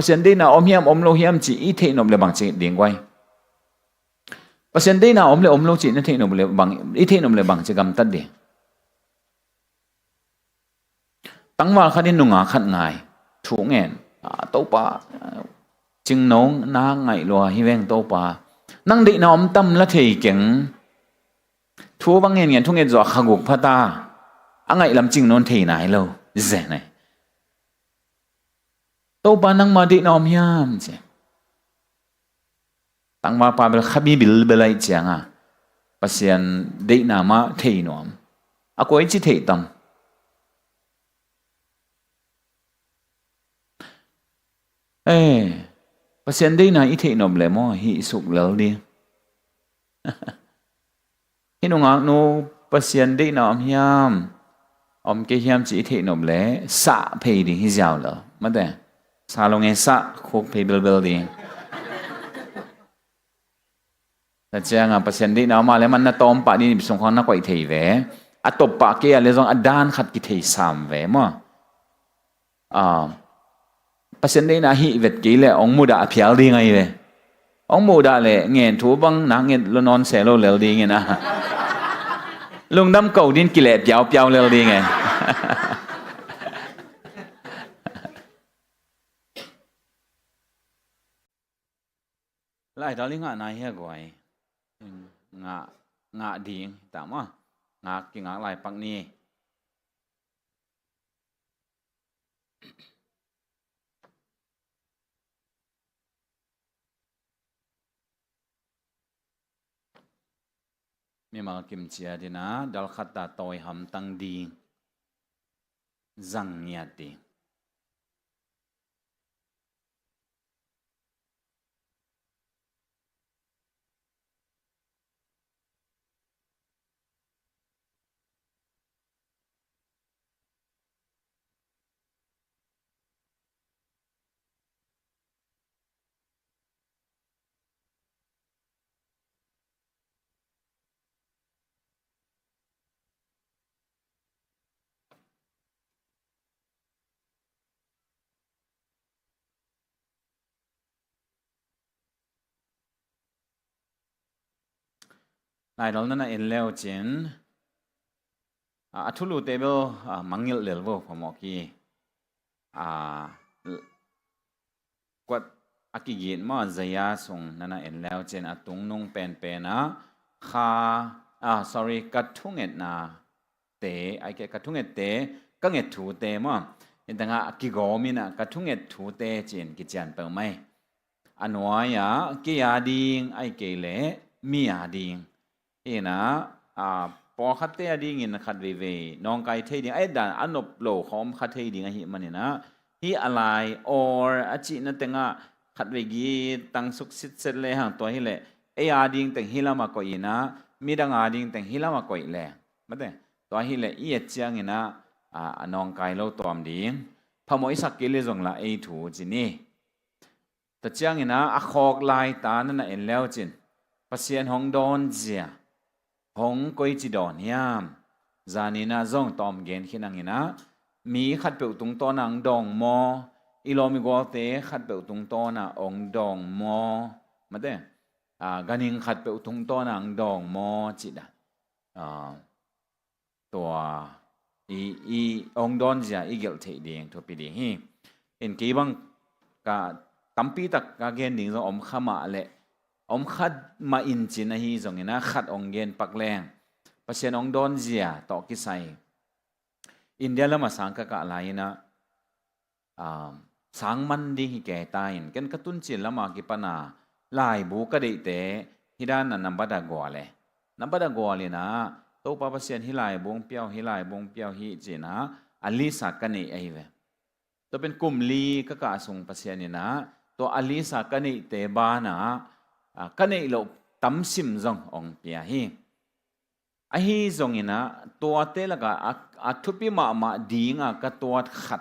pasien day na om hiam om lo hiam chỉ ít thế nom le bang chỉ điên quay pasien day na om lo chỉ nó thế nom le bang ít thế nom le bang chỉ gam tắt đi tăng vào khát đi nung khát ngài thủ nghẹn tàu pa chừng nông na ngài loa hi veng tàu pa năng định na om tâm là thầy kính thua bang nghẹn thu nghẹn giọt khang gục phát ta anh ngài làm chừng nông thầy này lâu dễ này tàu pa năng mà định na om hiam chứ tăng vào pa bel khabi bil belai chang pasien định na ma thầy nom ako ấy chỉ thầy tâm pasien day na ite nom le mo hi suk lel đi hinu nga no pasien day na om ke hiam chỉ ite nom le sa pei đi hi jiao le ma de sa lo nge sa khok pei bel đi ta chang pasien day na ma le man na tom pa ni song khang na kwai thei ve atop pa ke le jong adan khat ki thei sam ve mo pasien day na hi vet ki le ong muda phial đi ngay về ong muda le nghe thu bang na nghe lo non se lo lel đi nghe na lung đâm cầu din ki le piao lel đi nghe lại đó linh ngạ này he gọi ngạ đi tạm á ngạ ki ngạ lại pang ni mi mga kimchi di na dal khata toy ham tang di zang niya di lại đó là en leo chen thulu table mangil level phamo ki quat akigin ma zaya sung nana en leo chen atung nung pen na kha sorry kathunget na te ai ke kathunget te kanget thu te ma intanga akigomina kathunget thu te chen ki chan pe mai anwaya ki ya ding ai ke le mi ya ding ina po khát te đi nghìn khát về nong kai thei ding ai dan anop lo khom khát thei ding hi manina hi alai or achi na tenga khát về gi tang suk sit set le hang to hi le ai ding teng hilama ko ina midang ding teng hilama ko le mate to hi le i chiang ina nong kai lo tom ding phamoi sak ke le jong la ai thu chi ni ta chiang ina a khok lai ta na en leo chin pasien hong don zia hong koi chi don hiam zanina zong tom gen khinang ina mi khat pe tung to nang dong mo ilomi go te khat pe tung to na ong dong mo mate ganing khat pe tung to nang dong mo chi da to i ong don ja i gel thei ding to pi ding hi in ki bang ka tampi tak ka gen ding zo om khama le om khát ma in chin hi zong ina khát ong gen pak leng pasien ong don zia to ki sai India lama sang ka lai na sang man di hi ke ta in ken katun chin lama ki pana lai bu ka dei te hidan na nambada go le na to pa pasien hi lai bong piao hi china alisa ka nei ai ve to pen kumli ka sung pasien ina to alisa ka nei te ba na cái này lo tắm sim zong ong pia hi zong ina tua te la ka thupi ma dinga ka tua khat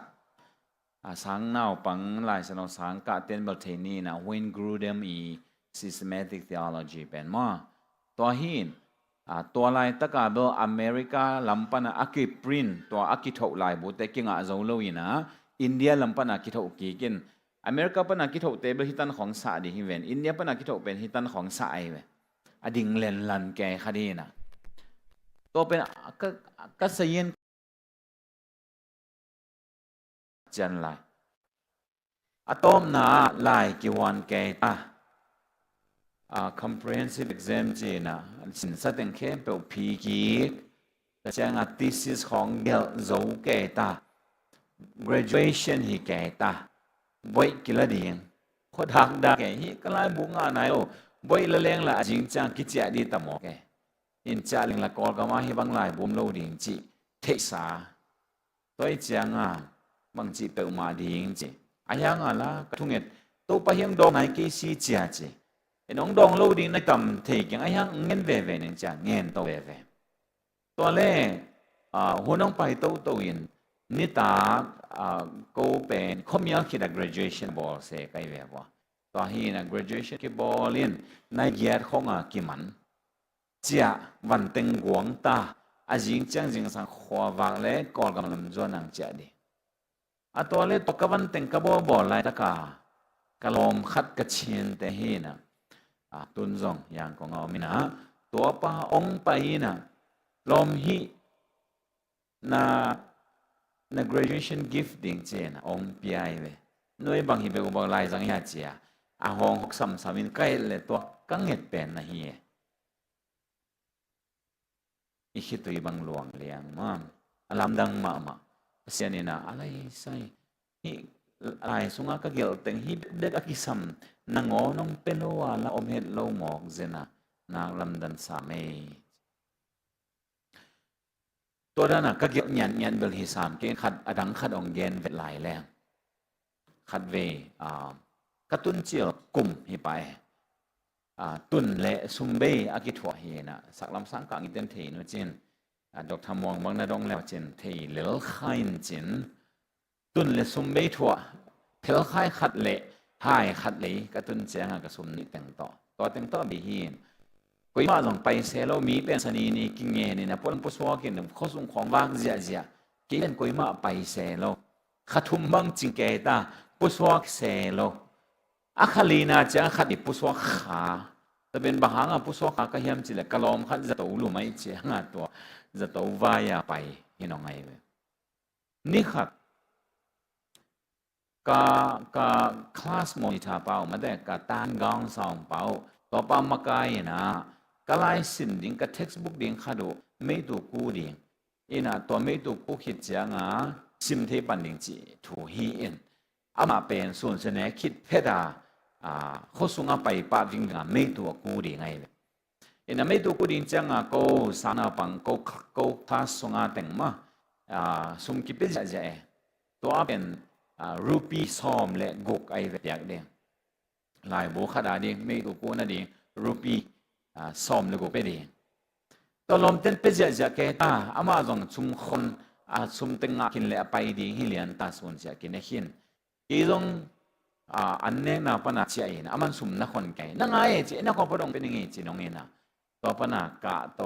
sang nau pang lai sano sang ka ten bal theni na when grew them i systematic theology pen ma to hin tua lai taka bo America lampana aki print to aki thau lai bu te kinga zo lo ina India lampana ki thau ki kin อเมริกาปนักกิโตเตเบฮิตันของสาดีฮิเวนอินเดียปนักกิโตเป็นฮิตันของสาไอเวอดิ่งเลนลันแกคดีนะตัวเป็นก็เสียนจันไลอะตอมนาไลกิวันแกตาcomprehensive exam จีนะสินสัตย์เข้มเป็นพีกีแต่จะงาน thesis ของเกลโซแกตา graduation ฮีแกตาบ่อยกิลดีงขดหักดาแกฮีก็ไล่บุงานไหนโอ้บ่อยละเลงละจริงจังกิจจะดีตามแกอินจ่าลิงละกอลก็มาให้บางไล่บุมโลดิ่งจีเทสาตัวไอ้จังบางจีเป็นมาดิ่งจีอายังละกระทุ่งเอ็ดตัวไปยังดองไหนกี่สีจีจีน้องดองโลดิ่งในต่ำเทยังอายังเงินเว่ๆนึงจ้ะเงินตัวเว่ตัวเล่หัวน้องไปตัวอินนิตาก็เป็นเขามีอะไรที่ graduation ball เสกไอ้เว่บ่ตัวฮีนะ graduation ที่ ball อินในเกียรติของกี่มันจะวันเต็งหวงตาอาจริงจังสังขวาวางเล่ก่อนกำลังจวนนังเจดีตัวเล่ตกวันเต็งกบบอลไล่ตะกากลมขัดกระเชียนแต่ฮีนะตุนซงอย่างของเรามินะตัวป้าองไปนะลมฮีna graduation gift ding che na ong piai ve noi bang hi be ko bang lai jang ya chia a hong hok sam samin kai le to kanget pen na hi i hi to ibang luang liang ma alam dang ma sianina alai sai hi ai sunga ka gel teng hi de akisam nango nong pelowa la omhet lo mok zena nang lamdan sa meตัวนั้นก็เกี่ยวยันเบลฮิสามเกณฑ์ขัดอดังขัดองเกณฑ์เป็นหลายแรงขัดเวกระตุ้นเจียวกลุ่มฮิไปตุนเละซุมเบอากิถัวเฮนะสักลำสังกังอินเตนเทนจินดอกทำมองบางนาดองแล้วจินเทเลลไข่จินตุนเละซุมเบถัวเทลไข่ขัดเละหายขัดเละกระตุ้นเจียงกระสุนนี่แต่งต่อแต่งต่อบีฮีนกุยมาลงไปเซโลมีเป็นสนีนี่กินเงินนี่นะพวกผู้สวากินข้อส่งของว่างเสียกินกุยมาไปเซโลขัดทุ่มบังจิงเกตาผู้สวาเซโลอาคาลีนาจะขัดอีผู้สวาขาแต่เป็นบางครั้งผู้สวาขาก็เฮียมจิเลกลอมขัดจะตัวรู้ไหมเจ้าตัวจะตัววายไปเห็นยังไงเลยนี่ขัดกคลาสมอนิทาเป้ามาได้กตานกองสองเป้าต่อปามากายนะกลายสินดิ่งกับเท็กซ์บุ๊กดิ่งขัดไม่ถูกกูดิ่งนะตัวไม่ถูกกูคิดจังสิมเทปันดิ่งจีถูฮีอินอามาเป็นส่วนเสนอคิดเพดาเขาส่งไปป้าวิ่งไม่ถูกกูดิ่งไงนะไม่ถูกกูดิ่งจังก็สานาปังก็คลาสส่งแต่งมาสุ่มคิดเป็นจะตัวเป็นรูปีซ้อมและกกไอแบบอย่างเดียลายบุคดาดีไม่ถูกกูนั่นเองรูปีซ้อมเลยกูไปดีตอนลมเต้นเป็นจะแก่ตาอามาจงชุมคนชุมเต็งกินเลยไปดีให้เลียนตาส่วนจะกินให้ขินอีจงอันเนี้ยนะปนัดเชียนะอามันชุมนักคนแก่นั่งไงจีนักคนพอดงเป็นยังไงจีน้องเองนะต่อปนัดกะโต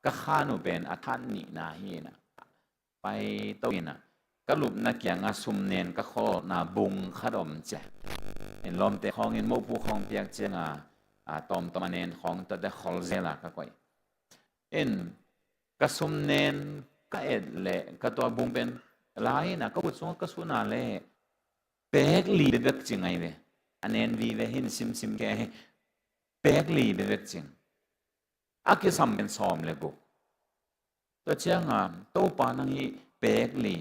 กะข้านุเป็นอาทันนี่นะเฮนะไปโตนะก็หลุดนักอย่างสุมเนียนก็ข้อนาบุงขดมเจเห็นลมแต่ของเห็นโมผู้ของเปียกเจงตอมตะมันเนียนของแต่ได้ขอลเซล่ะก็ก่อยเอ็นก็สุมเนียนก็เอ็ดเละก็ตัวบุงเป็นหลายนะก็บุษก็สุนาเล่เปกลีเบกจริงไงเว้อันเนียนวีเวหินซิมแกเปกลีเบกจริงอากิสัมเป็นซอมเลยบุตัวเชียงโตปานังฮีเปกลี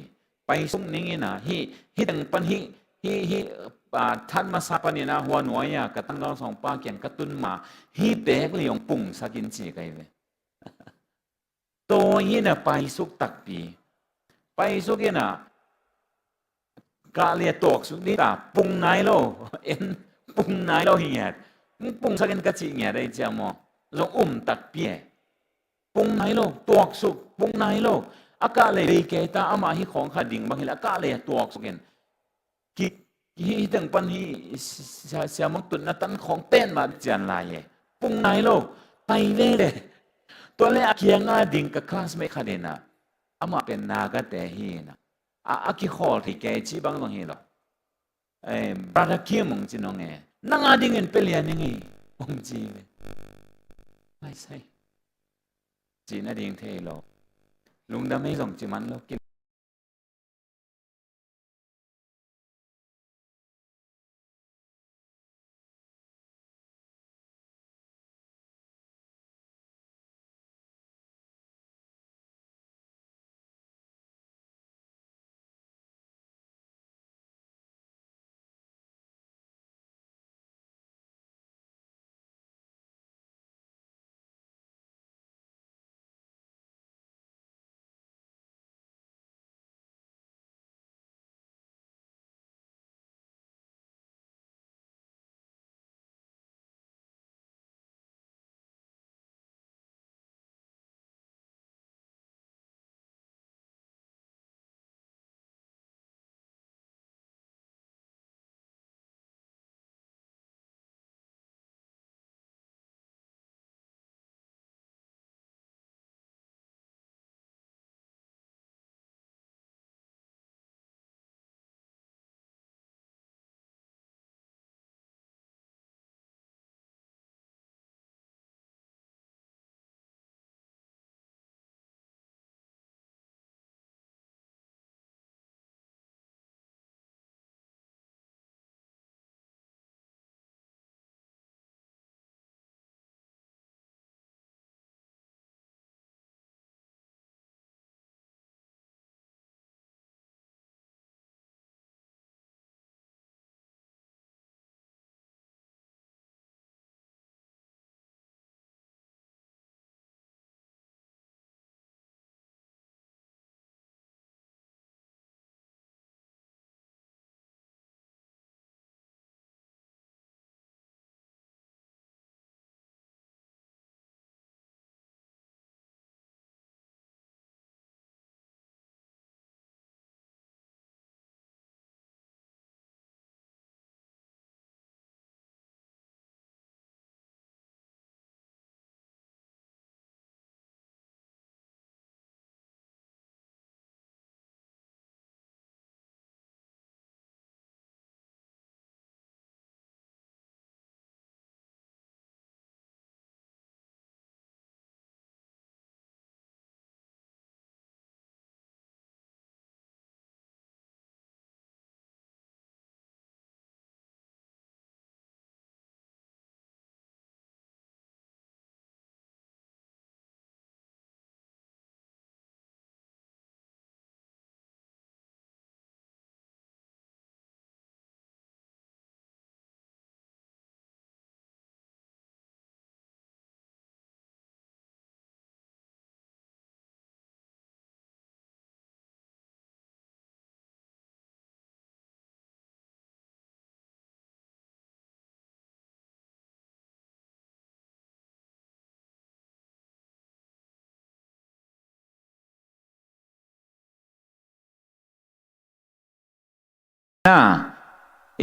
ไปสุ่มนี้นะฮิตั้งปันฮิท่านมาซาปันนี่นะหัวหน่วยกระตั้งเราสองป้าเกี่ยงกระตุ้นมาฮิเปกลีของปุ่งสักินจีกันเว้ตัวฮินะไปสุกตักปีไปสุกนะกาเลียตกสุกนี่ตาปุ่งไหนโลเอ็นปุ่งไหนโลเหี้ยมึงปุ่งสักินกระจีเหี้ยได้เจ้ามอลงตักปีปุ่งไหนโลตกสุกปุ่งไหนโลอากาเลยดีเกตาอามาฮิของขัดดิ่งบางทีอากาเลยตัวออกสุกันกิฮิตั้งปันฮิเสียมังตุนนัตันของเต้นมาจันลายปุ่งไหนโลไปเว่เลยตัวเล็กเคียงดิ่งกับคลาสไม่ขัดนะอามาเป็นนากาแต่ฮีนะอากิขอที่แกจีบางตรงนี้หรอ brother kia mong chinong nangadingin pelianingi mong chiไม่ใช่จีน่าดิ่งเทโลลุงดำไม่ส่งจิมันโลกิน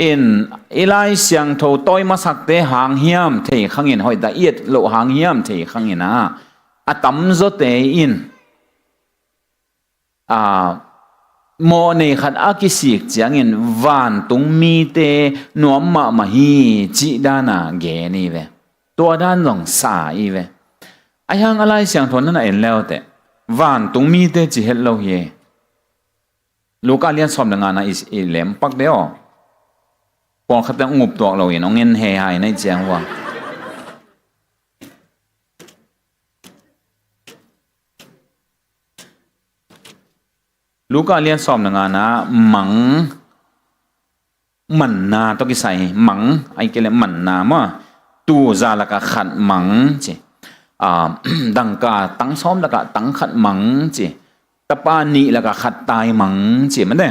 อินอีไลเสียงโทต้อยมาสักเตหางเฮียมเทขังอินหอยตาเอียดโลหางเฮียมเทขังอินนะอะตั้มโซเตอินโมเนขัดอากิสิกจังอินวันตุงมีเตนวมมาฮีจีดานาเกนี่เวตัวด้านลงสาอีเวไอยังอะไรเสียงโทนั่นเองแล้วแต่วันตุงมีเตจีเฮลโลเยลูกอาเลียนสอบงานนะอีเหลมปักเดียวพอเขาต้องงบตัวเราอย่างน้องเงินเฮหายในเจียงว่าลูกอาเลียนสอบงานนะมังมันนาต้องกิใส่มังไอ้เกลมันนามาตัวซาละกะขัดมังจีดังกาตั้งซ้อมละกะตั้งขัดมังจีตะปานีละกะขัดตายมังจีมันเด้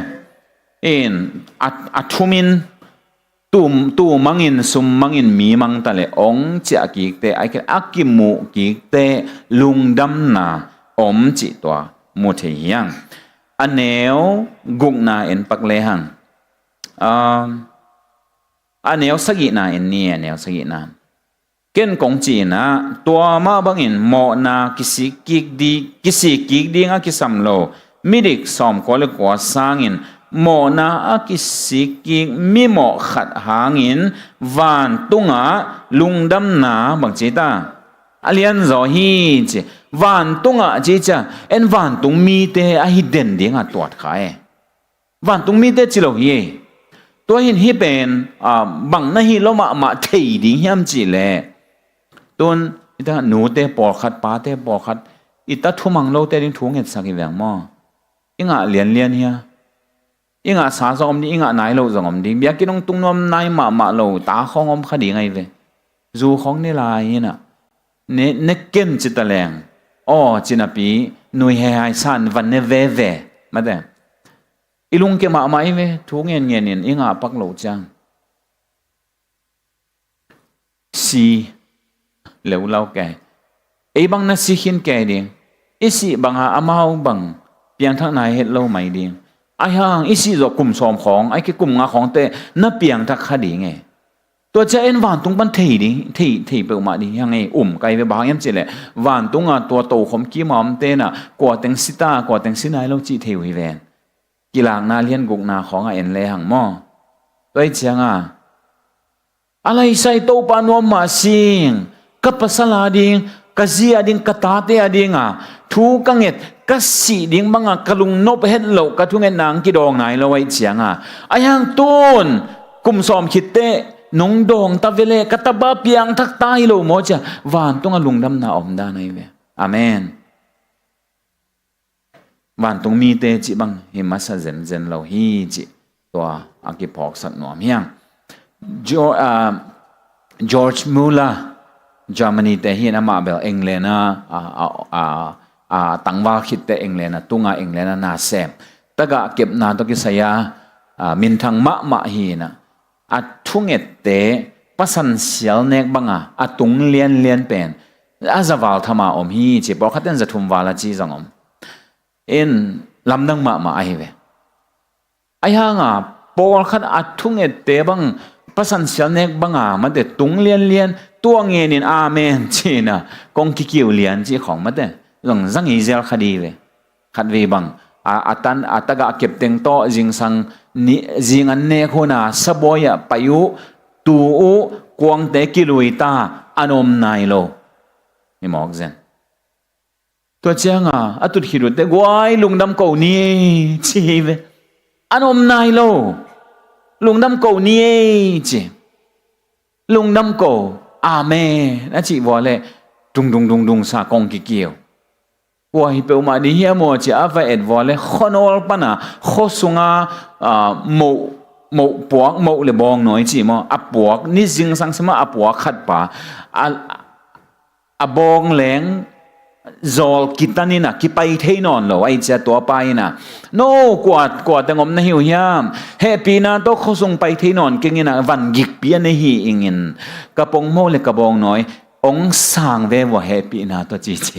อัทุมินตูมังอินสุมมังอินมีมังตะเลองเจกิกเตไอเกอักกิมุกิกเตลุงดำนาอมจิตัวมุเทียงอันเนวกุกนาเอ็นปักเลหังอันเนวสกินาเอ็นเนี่ยเนวสกินาเก่นกงจีนะตัวมาบังอินโมนากิสิกิกดีงะกิสัมโลมิดิกสอมกอลกว่าสร้างอิน โมนาอากิสิกิมิโมขัดหางินวันตุงะลุงดำนาบางจีตาอเลียนจอฮีจีวันตุงะจีจ้าเอ็นวันตุงมีเตอหิเด่นเดียงตัวขายวันตุงมีเตจิโลฮีตัวหินฮีเป็นบังนะฮีโลมาเทียดิ้งยามจีเล่ตัวอิตาหนูเตปอขัดป้าเตปอขัดอิตาทุ่มังโลเตดิ้งทุ่งเห็ดสักอีแหวงมออิงะเลียนเฮียอิงะสาสอมดีอิงะนายโลสงอมดีเบียกินงตุงนอมนายมาโลตาของอมขดีไงเวจูของนี่ลายน่ะเนเกนจิตแรงอ๋อจินาปีนุยเฮไฮซันวันเนเวมาแต่อีลุงเกมาไม่เวทุกเงี้ยอิงะปักโลจังสีเหลวเล่าแกไอ้บังนัสิขินแกดิไอ้สิบังหาอามาบังเพียงทั้งนายเฮ็ดเล่าไม่ดิไอ้ห่างไอ้สิจะกลุ่มสอมของไอ้ที่กลุ่มงาของเตน่าเพียงทักคดีไงตัวเจ้าเอ็นวานตุงบันเทีดิทีเปิลมาดิยังไงไกลไปบางยังจีเลวานตุงตัวโตขมกี้มอมเตน่ะกว่าแตงสิตากว่าแตงสินายเราจีเทวิแวนกีฬานาเลียนกุกนาของเอ็นเลยหังมอตัวเจ้าอะไรใส่โตปานวมมาสิงกับภาษาลาดิงกะเจียดิงกะตาเตอดิงทูกังเอ็ดกะสีดิงบังกะลุงนบเฮ็ดโลกะทุงเอ็นนางกิดองไหนเราไว้เจียงไอ้ยังตูนกุมสอมคิดเตนงดองตะเวเลกะตะบะเปียงทักตายโลโมจะวานตุงลุงดำนาอมดาในเวอาเมนวานตุงมีเตจิบังหิมัสเซนเราฮีจิตัวอากิพอกสักหน่อมยังจอร์จมูลาเยอรมนีเตฮีนะมาเบลเองเลนะตังวาคิดเตเองเลนะตุงเองเลนะนาเซมตะกะเก็บนาตกิสยามินทังมะฮีนะอัดทุ่งเอตเตปัสันเสียลเนกบังอัดตุงเลียนเป็นอาจจะวาลธรรมะอมฮีจีบอกขัดเต็นจะทุ่มวาลจีจังอมลำดังมาไอเวไอห่างปอลขัดอัดทุ่งเอตเตบังปัสันเสียลเนกบังมันเดตุงเลียนตัวเงินอาเมนจีนะกงกิคิวเลียนจีของมันเดหลังจังอิเซลคดีเวขัดเวบังอัตกะเก็บเต็งโตจิงสังนี่จิงอันเนโคนาสบอยไปยุตูกวางเตกิลุยตาอันอมนายโลนี่มอกเซนตัวเจ้าอัตุหิรุเตกวายลุงดำเก่านี่จีเวอันอมนายโลลุงดำเก่านี่จีลุงดำเก่าอาเมนะจีวอลเลดุงสากงกิเกียวว่าฮิเปอมาดิเฮียโมจีอาไฟเอ็ดวอลเลขโนอลปนะขสุงโมปวกโมเลบองหน่อยจีโมอับปวกนี่จิงสังสมาอับปวกขัดป่าอับบองแหลงจอลกิตันนี่นะกิไปเทนอนเหรอไอเจ้าตัวไปนะโน่กว่าแต่งมนะหิวยามเฮปีนาโตขสุงไปเทนอนเก่งนะวันกิกเปียนหิอิงินกระปงโมเลกระบองหน่อยองสางเววเฮปีนาตัวจีเจ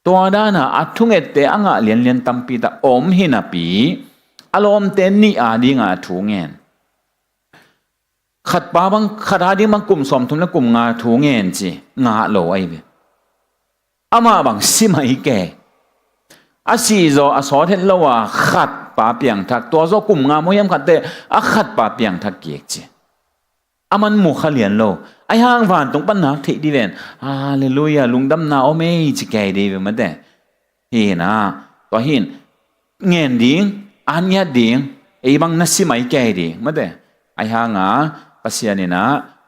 ตัวด้านอัดทุ่งเอตเตอังเลียนตัมปีตาอมหินาปีอารมณ์เตนนี่ดีงาทุ่งเงินขัดป้าบังขัดหาดีบังกลุ่มสมทุนและกลุ่มงาทุ่งเงินจีงาโลไอเวอามาบังสิมาอีแกอาศีโซอาสอเทนละว่าขัดป้าเปียงทักตัวโซกลุ่มงาโมยมขัดเตอาขัดป้าเปียงทักเกียกจีอามันหมู่ขเลียนโลไอห่างผ่านตรงปัญหาที่ดีเวนฮาเลลูยาลุงดำนาโอเมจิแกดีเวมันแต่เห็นตัวเห็นเงินดิ่งอันยาดิ่งไอ้บังนัสสิไม่แกดีมันแต่ไอห่างปัสยานี่นะ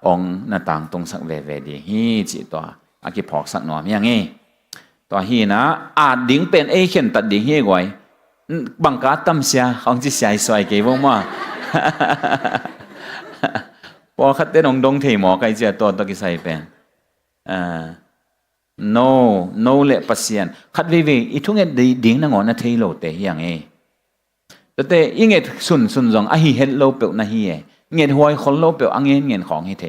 องนาต่างตรงสักเวดีฮีจิตัวอากิพอกสักหน่อยอย่างงี้ตัวฮีนะอาจดิ่งเป็นไอเข็นตัดดิ่งเฮกไว้บังการตั้มเสียของจิเสียสวยเกี่ยวมาพอขัดเต้นองดงเทหมอไกเจียตัวตะกิใส่เป็นno เละปัสยานขัดวิอีทุกเงดดิ่งนั่งอ่อนนะเทโลเตอย่างเอแต่อีเงดสุนจงอะฮีเฮลโลเปียวนะฮีเงดหวยคนโลเปียวอังเงินของฮีเท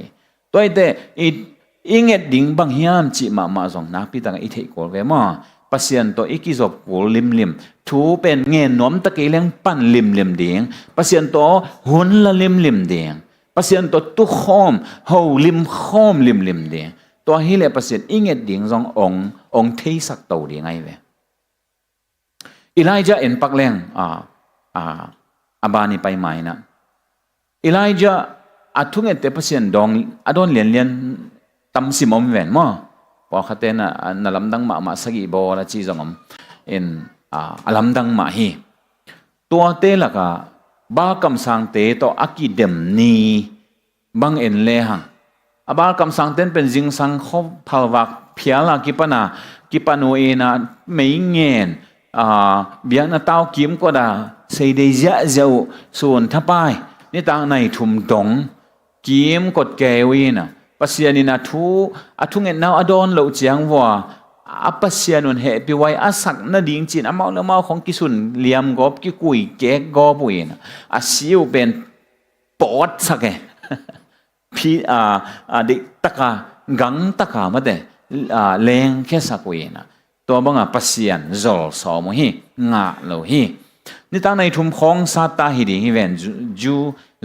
ตัวแต่อีเงดดิ่งบางยามจิมาจงนักพิตังอีเทโกลเวมาปัสยานตัวอีกิจบกูลิมทูเป็นเงินน้อมตะเกียงปั้นลิมดิ่งปัสยานตัวหุ่นละลิมดิ่งปัสยานตัวตุขอมเฮาลิมขอมลิมเดียตัวฮิเลปัสยานอิงเอ็ดดิ่งจงองเทสักตัวเดียงไงเว อีไลจาเอ็นปักแรงอาบานีไปไหมนะอีไลจาอาทุ่งเอเตปเซียนดองอดอนเลียนตั้มสิมอมเวนมั้งพอขัดเตนะนั่นลำดังมาสกีบอละจีจงเอ็นลำดังมาฮีตัวเตละก็บ้ากำสังเตโตอากิเดมนีบังเอ็นเลหังบ้ากำสังเตนเป็นจิงสังเขาพาวักเพียละกิปนูเอนะไม่เงินเบียงนาเต้ากิมก็ได้เสียดายเจ้าส่วนทับไปนี่ต่างในทุ่มดงกิมกดแกวินะปัสยานินาทูทุ่งเงินนาอดอนเหล่าเจียงว่าปัสยานุนเหตุไว้สักนาดิ่งจีนเมาของกิสุนเลียมกอบกิกุยแกกอบวินะสิวเป็นปอดสักแกพี่เด็กตะกากังตะกามาเดแรงแค่สักวินะตัวบังปัสยานจอลสอมฮีงาโลฮีนี่ตั้งในทุ่มของซาตาฮิดีฮิเวน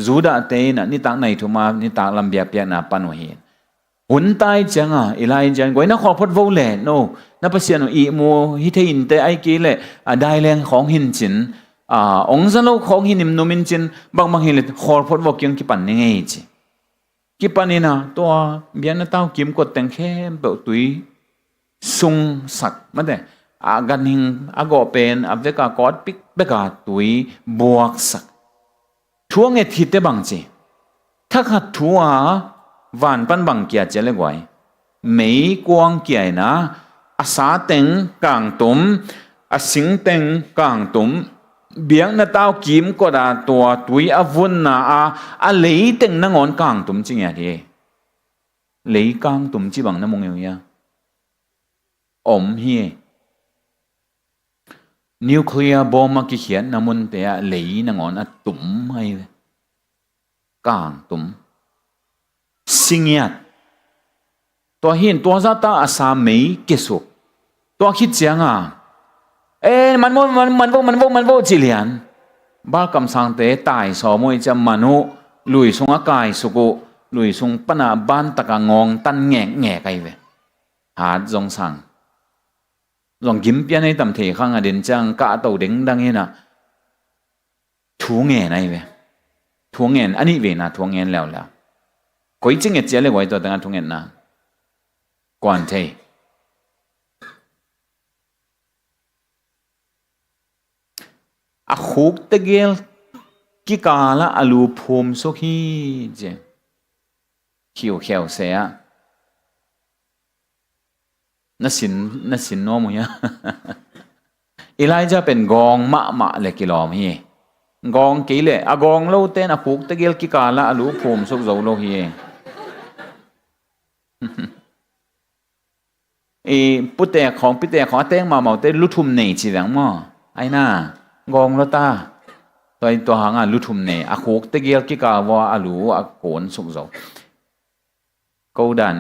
จูดาเตนะนี่ตั้งในทุ่มมานี่ตั้งลำเบียเปียนาปนุฮีหุ่นตายจังอีไลจังกวยนักขอพดโวเล่โนนับเสียนอีโมฮิเทอินเตไอเกเล่ได้แรงของหินจินองค์จะเล่าของหินิมนุมินจินบางหินเลยขอพดวกยังกิปันยังไงจีกิปันนี่นะตัวเบียนเต้ากิมกดแต่งแค่เปิดตุยซุงสักมาเด้กันหิงก็เป็นเวกากอดปิกเวกาตุยบวกสักทัวเงทิดเตบังจีถ้าขัดทัววันปันบังเกียเจเลยไว้ไม่กวางเกียนะอาสาเต็งกลางตุ่มอาสิงเต็งกลางตุ่มเบียงนาเต้ากิมก็ได้ตัวตุยอาวุนนะเลยเต็งนงอนกลางตุ่มจริงอย่างที่เลยกลางตุ่มจีบังน้ำมงอย่างเงี้ยเฮียนิวเคลียร์บอมมากี่เขียนน้ำมันแต่เลยนงอนตุ่มให้กลางตุ่มสิงห์ตัวหินตัวซาตาอาสาไม่เกสุตัวคิดเสียงมันโวจิเลียนบ้ากำสังเตตายสอมวยจะมนุลุยสงอากายสุกุลุยสงปนาบ้านตะกางงตันแง่ไกเวหาจงสังลองกิมเปียในตำเทข้างอเดนจังกะเต่าเด้งดังเงี้ยนะทูแง่ไหนเวทูแง่อันนี้เวนะทูแง่แล้วก็จริงๆเจ้าเลยไว้ตัวต่างทุกเงินนะก่อนเทขุกตะเกลกิกาละอลูพมสุขีเจคิวเขียวเสียนัสินโนมุยะอีไลจะเป็นกองมะเลยกิโลมีกองกี่เลยกองเล่าเต้นขุกตะเกลกิกาละอลูพมสุกเจ้าโลฮีปุตเตะของเต้งมาเมาเต้ลุทุมเนจีหลังมั้งไอ้น่ากองแล้วตาตัวหางลุทุมเนขุกตะเกียกิกาวาลูโกนสุกโจกูดัน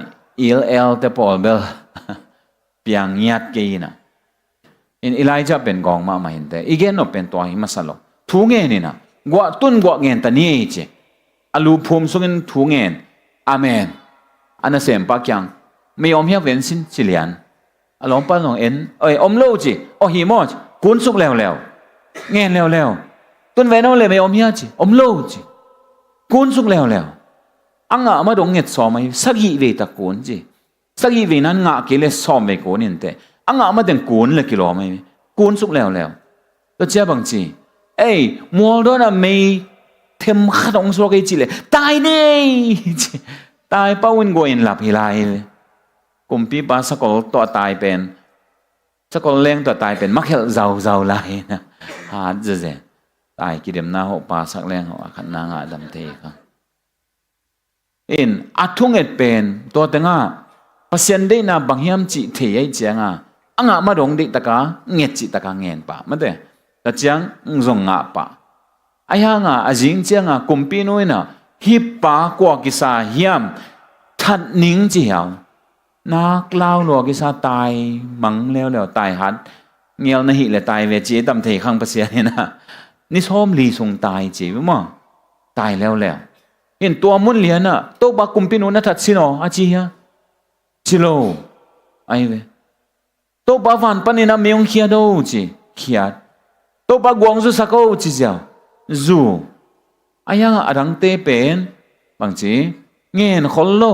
เตปอลเบลเปียงยัดกีน่ะอีไลจะเป็นกองมาเห็นแต่อีเกนอเป็นตัวหิมัสโลทุงเงินนี่นะกว่าเงินตันนี้เจลูพมสุกินทุงเงินอาเมนอันนั้นเสียงปากยังไม่ยอมเฮียเว้นสินจิเลียนหลวงป้าหลวงโลจีหิมอจกุนสุกแล้วเงี้ยแล้วต้นเวนเอาเลยไม่ยอมเฮียจีโลจีกุนสุกแล้วอังมาดงเงียดสอมสักยีเวตะกุนจีสักยีเวนั้นงะกิเลสสอมเวกุนนี่แต่อังมาเดินกุนเลยกิโลไม่กุนสุกแล้วตัวเจ้าบังจีมัวโดนไม่เทมขัดองสโลกจีเลยตายเน่ตายป้าวินโกอินหลับฮิไลกุมปีบาสกอลตัวตายเป็นสกอลเลี้ยงตัวตายเป็นมักเห็นเจ้าไลนะหาเจตายกิเดมหน้าหกปาสักเลี้ยงหัวขันนางอาดำเทครับทุ่งเอ็ดเป็นตัวแต่ง่าพัศยันได้นาบางยามจิเทียเจียงมาดงดิตะกาเงียจิตะกาเงียนป่ะมาเด้แต่เจียงจงป่ะจิงเจียงกุมปีนู้นฮิปปากว่ากิสาเฮียมทัดนิ่งเจียวนักเล่าหลวกิสาตายมังแล้วตายหัดเงียวนะฮิเลยตายเวจีตำเทข้างภาษาเนี่ยนะนี่ชมลีทรงตายจีบมั้งตายแล้วเห็นตัวมุนเลียนโตบักกุมปินุนทัดสิโนอาจีฮะชิโลไอเวโตบักวันปนินาเมียงเขียดจีเขียด to pa guang zu sako chi jiao zu aya adang te pen bang chi ngen khol lo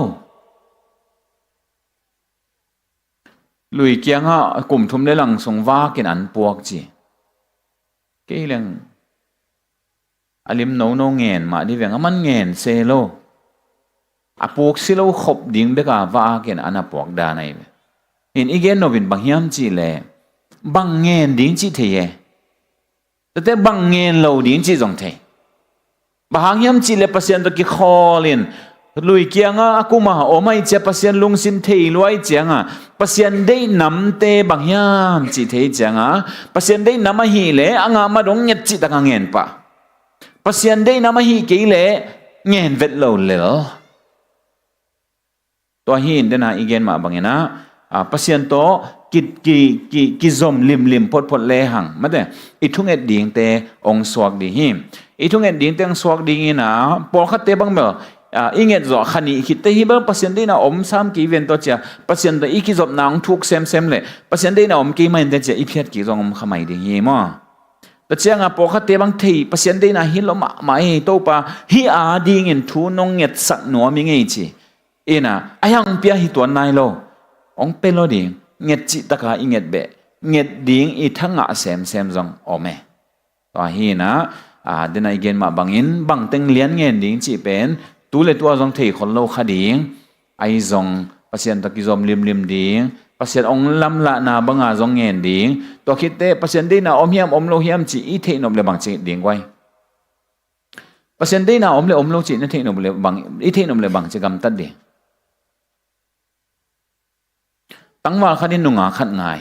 lui kiang ha kum thum le lang song wa kin an puak chi ke leng alim no no ngen ma di veng aman ngen se lo apuk silo khop ding beka wa kin ana puak da nai in igen novin bang hiam chi le bang ngen ding chi the te bang ngen lo ding chi jong the bahang hiam chi le pasien to ki kholin lui kianga akuma o mai che pasien lung sim thei luai chianga pasien dei nam te bang hiam chi thei chianga pasien dei nam hi le anga ma dong nyet chi ta ngen pa pasien dei nam hi ke le ngen vet lo le to hin dena igen ma bangena pasien to ki zom lim pot le hang mate ithung et ding te ong swak di him ithung et ding teng swak ding ina por khat te bang mel inget zo khani khit te hi bang pasien de na om sam ki ven to cha pasien de iki zop nang thuk sem le pasien de na om ki main de cha i phiat ki zong om khamai de hi mo to chianga por khat te bang thei pasien de na hi lo ma hi to pa hi a ding in thu nong nget sak no mi ngei chi ina ayang pia hi to nai lo ong pelo ding nget chi taka inget be nget ding I thanga sem zong ome to hi na dena igen ma bangin bang teng lian ngen ding chi pen tu le tu zong thei khol lo khading ai zong pasien ta ki zom lim ding pasien ong lam la na banga zong ngen ding to khite pasien de na om hiam om lo hiam chi I thei nom le bang chi ding wai pasien de na om lo chi na thei nom le bang I thei nom le bang chi gam tat ding tangwa khadin nunga khat ngai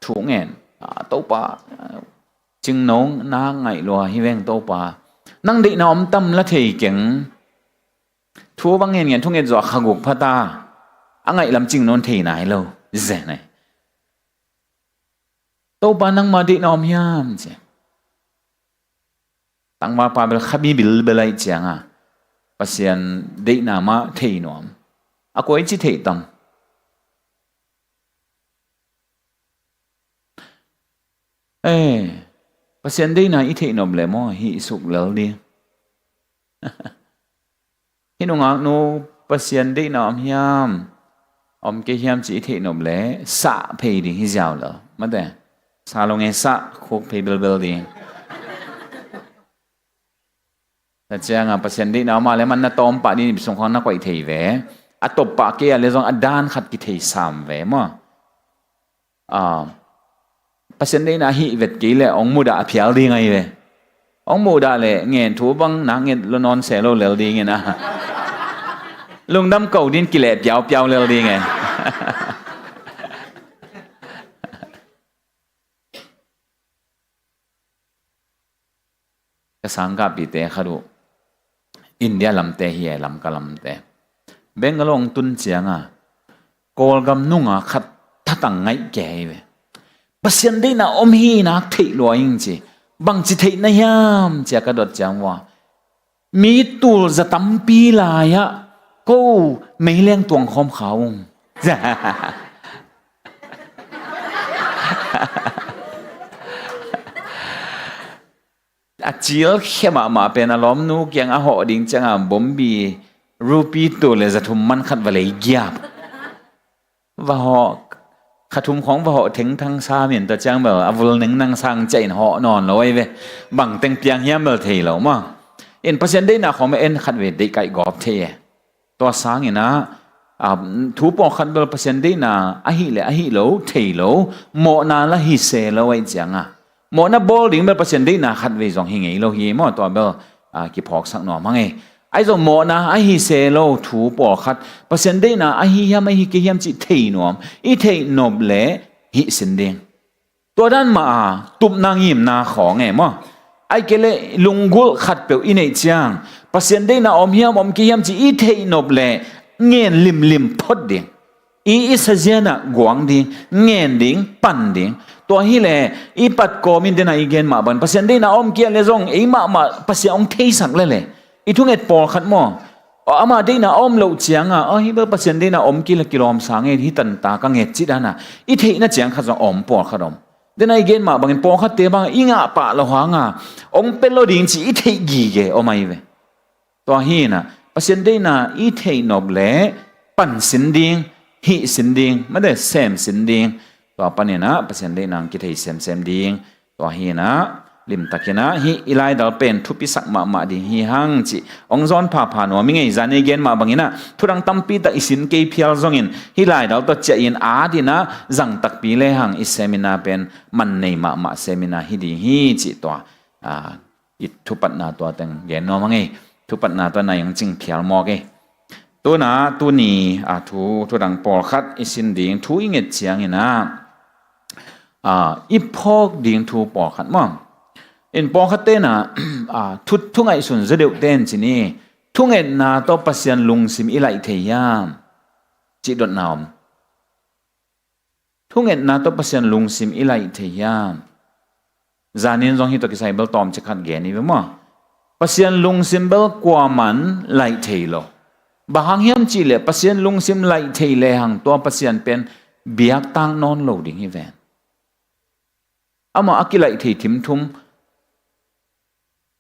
thu ngen to pa ching nong na ngai lo hi veng to pa nang de na om tam la thei keng thu bang ngen thu ngen zo khaguk phata angai lam ching non thei nai lo ze nai to pa nang ma de na om hiam che tangwa pa bel khabi bil belai chianga pasien de na ma thei nom akoi chi thei tam pasien de na I thei nom le mo hi suk lel di hinunga no pasien de na om hiam om ke hiam chi thei nom le sa phei di hi jaw lo ma de sa lo nge sa khok phei bel di ta chianga pasien de na ma le man na tom pa di song khang na kwai thei ve atop pa ke le jong adan khat ki thei sam ve mo pasien de na hi vet ki le ong mu da phial di ngai ve ong mu da le ngen thu bang na ngen lo non se lo lel di nge na lung dam cầu din ki le piao lel di nge ka sang ka pi te khadu India lam te hi lam ka lam te Bengalong tun chianga kol gam nunga khat thatang ngai ke ve pasien de na om hi na thei lo ing chi bang chi thei na yam cha ka dot chang wa mi tul za tam pi la ya ko mei leng tuang khom khaung chiel khema ma pen alom nu kyang a ho ding changa bombi rupi to le za thum man khat va le gyap va ho khathum khong va ho theng thang sa mien ta chang ba avul ning nang sang chain ho non loi ve bang teng piang hiam bel thei lo ma en pasien de na khom en khat ve de kai gop the to sang ina thu po khat bel pasien de na a hi lo thei lo mo na la hi se lo ai chang mo na bol ding bel pasien de na khat ve jong hi ngei lo hi mo to bel ki phok sak no ma nge ai zo mo na a hi se lo thu po khat pasien de na a hi hiam hi ke hiam chi thei nom I thei nom le hi sin ding to dan ma tup nang yim na khong nge mo ai ke le lungul khat pe I nei chang pasien de na om hiam om ke hiam chi I thei nom le ngen lim phot ding I sajena guang ding ngen ding pan ding to hi le I pat ko min de na igen ma ban pasien de na om kia le zong e ma pasien ong thei sak le I thung et por khat mo ama de na om lo chianga hi ba pasien de na om ki la kilom sang hi tan ta ka nge chi dana I thei na chiang khat zong om por khat om den ai gen ma bangin po khat te bang inga pa lo hanga ong pelo ding chi I thei gi ge o mai ve to hi na pasien de na I thei nob le pan sin ding hi sin ding ma de sem sin ding to panina pasien de nang ki thei sem ding to hi na lim takina hi ilai dal pen thu pi sak ma ding hi hang chi ong zon pha no mi ngei zani gen ma bangina thurang tampi ta isin ke phial zongin hi lai dal to che in a dina zang tak pi le hang I seminar pen man nei ma seminar hi ding hi chi to I thu pat na to teng gen no mangai thu pat na to na yang ching phial mo ke tu na tu ni thu dang por khat isin ding thu inget chiang ina I phok ding thu por khat mo in po khate na thut thungai sun zedeu ten chini thungen na to pasian lungsim ilai theyam chi dot naom thungen na to pasian lungsim ilai theyam zanin jong hi to kisai bel tom che khat ge ni mo pasian lungsim bel kwaman lai theilo bahang hiam chi le pasian lungsim lai theile hang to pasian pen biak tang non lo ding hi ven ama akilai thei thim thum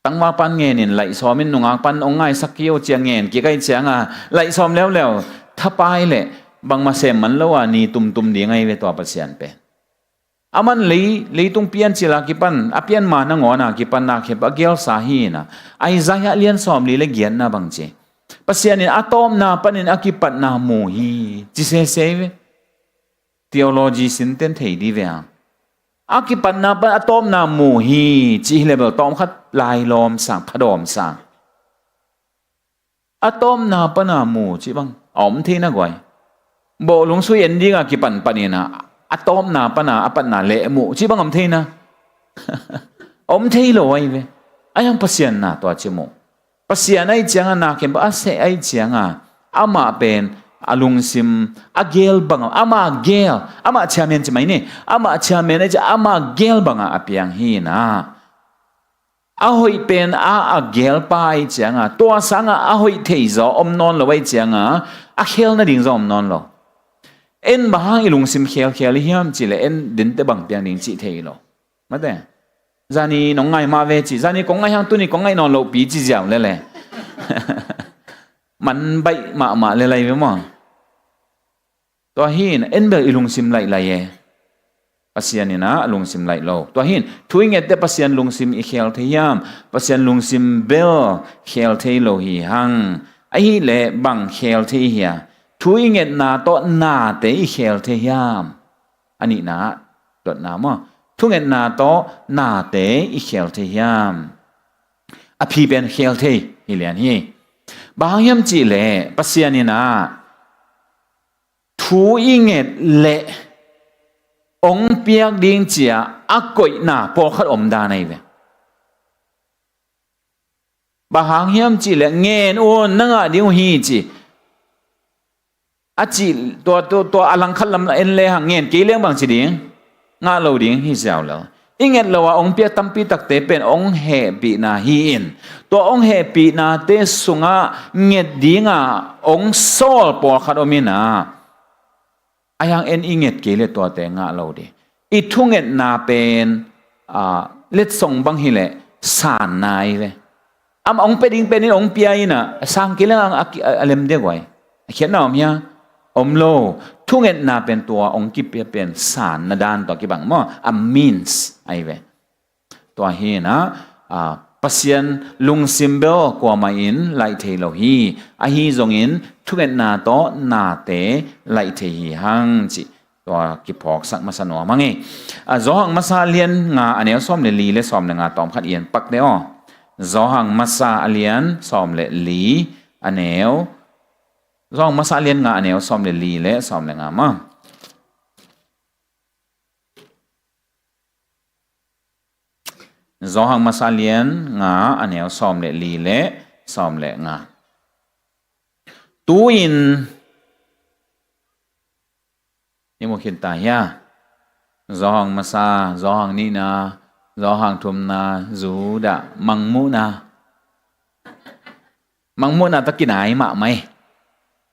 tăng ma pan nghe nín lại xóm mình nung ác pan ông ngay sắc kiêu chiang nghe kia cái chiang lại xóm léo tháp ai lệ bằng mà xem mình lâu ni tum đi ngay về tòa bát xian pe aman lấy tung pian chỉ là kipan apian mà na ngona kipan na khep agel sahi na ai zaya lian xóm li le gian na bang che bát xian in atom na panin akipat na mu hi chỉ se theology sin ten thei đi về akipan na pa atom na mu hi chi level tom khat lai lom sang phadom sang atom na pa na mu chi bang om thi na goi bo lung sui ending akipan panina atom na pa na apan na le mu chi bang om thi na om thi lo ai ve ayang pasien na to chi mu pasien ai chang na kem ba se ai chang ama pen alung sim agel bang ama gel ama chamen chmai ne ama chamen ja ama gel banga apiang hi na ahoi pen agel pai changa to sanga ahoi theizo om non lo wai changa a khel na ding zo om non lo en bahang ilung sim khel hiam chi le en din te bang piang ding chi thei lo ma de zani nong ngai ma ve chi zani kong ngai hang tu ni kong ngai non lo pi chi jiao le man bai ma le lai ve mo to hin en bel ilung sim lai ye pasian ina lung sim lai lo to hin thuing et te pasian lung sim I khel theyam pasian lung sim bel khel thei lo hi hang ai le bang khel thei hia thuing et na to na te I khel theyam ani na dot na mo thung et na to na te I khel theyam a phi ben khel thei hi lian hi bang yam chi le pasian ina thu inget le ong piak ding chia akoi na por khat om da nei ve ba hang hiam chi le ngen on nanga ding hi chi a chi to alang khalam en le hang ngen ke leng bang chi ding nga lo ding hi jaw lo inget lo wa ong piak tampi tak te pen ong he pi na hi in to ong he pi na te sunga nget dinga ong sol por khat omina ayang en inget ke le to te nga lo de I thunget na pen let song bang hi le san nai ve am ong peding pen ong pia ina sang ke lang alem de goi khian na om ya om lo thunget na pen to ong ki pe pen san na dan to ki bang mo a means ai ve to hi na pasien lung simbel kwa ma in lai thei lo hi a hi zong in thuget na to na te lai thei hi hang chi to ki phok sak ma sanwa mangi zo hang masa lian nga anel som le li le som le nga tom khat yen pak de o zo hang masa alian som le li anel zo hang masa lian nga anel som le li le som le nga ma zo hang masalian nga anel som le li le som le nga tu in ni mo khin ta ya zo hang masa zo hang ni na zo hang thum na zu da mangmu na ta kinai ma mai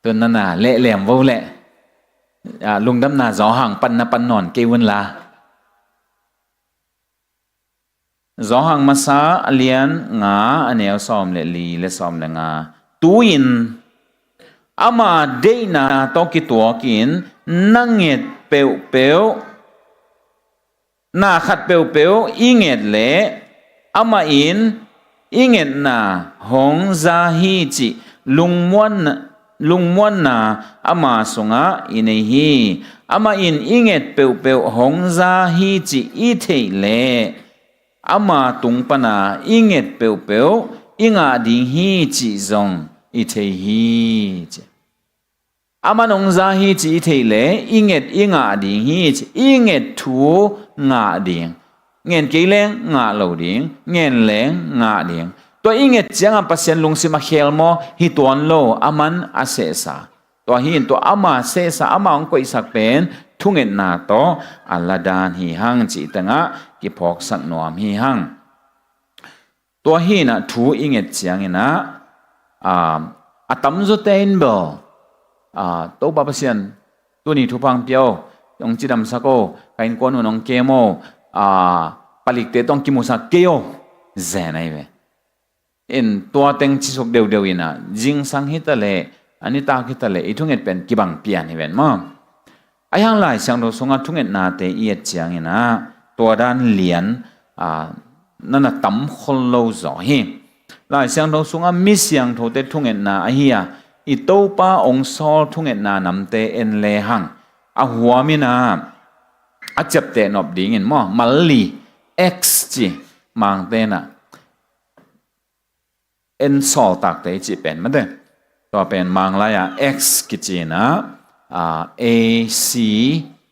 tun na na le lem vo le lung dam na zo hang pan na pan non ke won la zohang masa alian nga aneo som le li le som le nga tuin ama deina toki tuakin nanget peu na khat peu inget le ama in inget na hong za hi chi lungmuan na ama sunga inehi ama in inget peu hong za hi chi i thei le ama tungpana inget peu inga ding hi chi zong i thei hi chi ama nong za hi chi i thei le inget inga ding hi chi inget thu nga ding ngen keileng nga lo ding ngen leng nga ding to inget changa pasien lungsim a khelmo hi ton lo aman asesa to hin to ama sesa ama ong ko isak pen thungen na to aladan hi hang chi tanga ki phok sak nuam hi hang to hi na thu inget chiang ina atam zo ten bo to ba pasien tu ni thu pang piao yong chidam sako kain kon nong kemo palik te tong kimusa keo zenai ve in to teng chi sok deu ina jing sang hitale ani ta hitale ithunget pen kibang pian hi ven ma ayang lai sang do songa thunget na te iet chiang ina to dan lian nana tam khol lo zo hi lai sang do songa mi siang tho te thunget na a hiya i to pa ong sol thunget na nam te en le hang a huamina a chap te nop ding in mo malli x chi mang te na en sol tak te chi pen ma de to pen mang la ya x ki chi na a c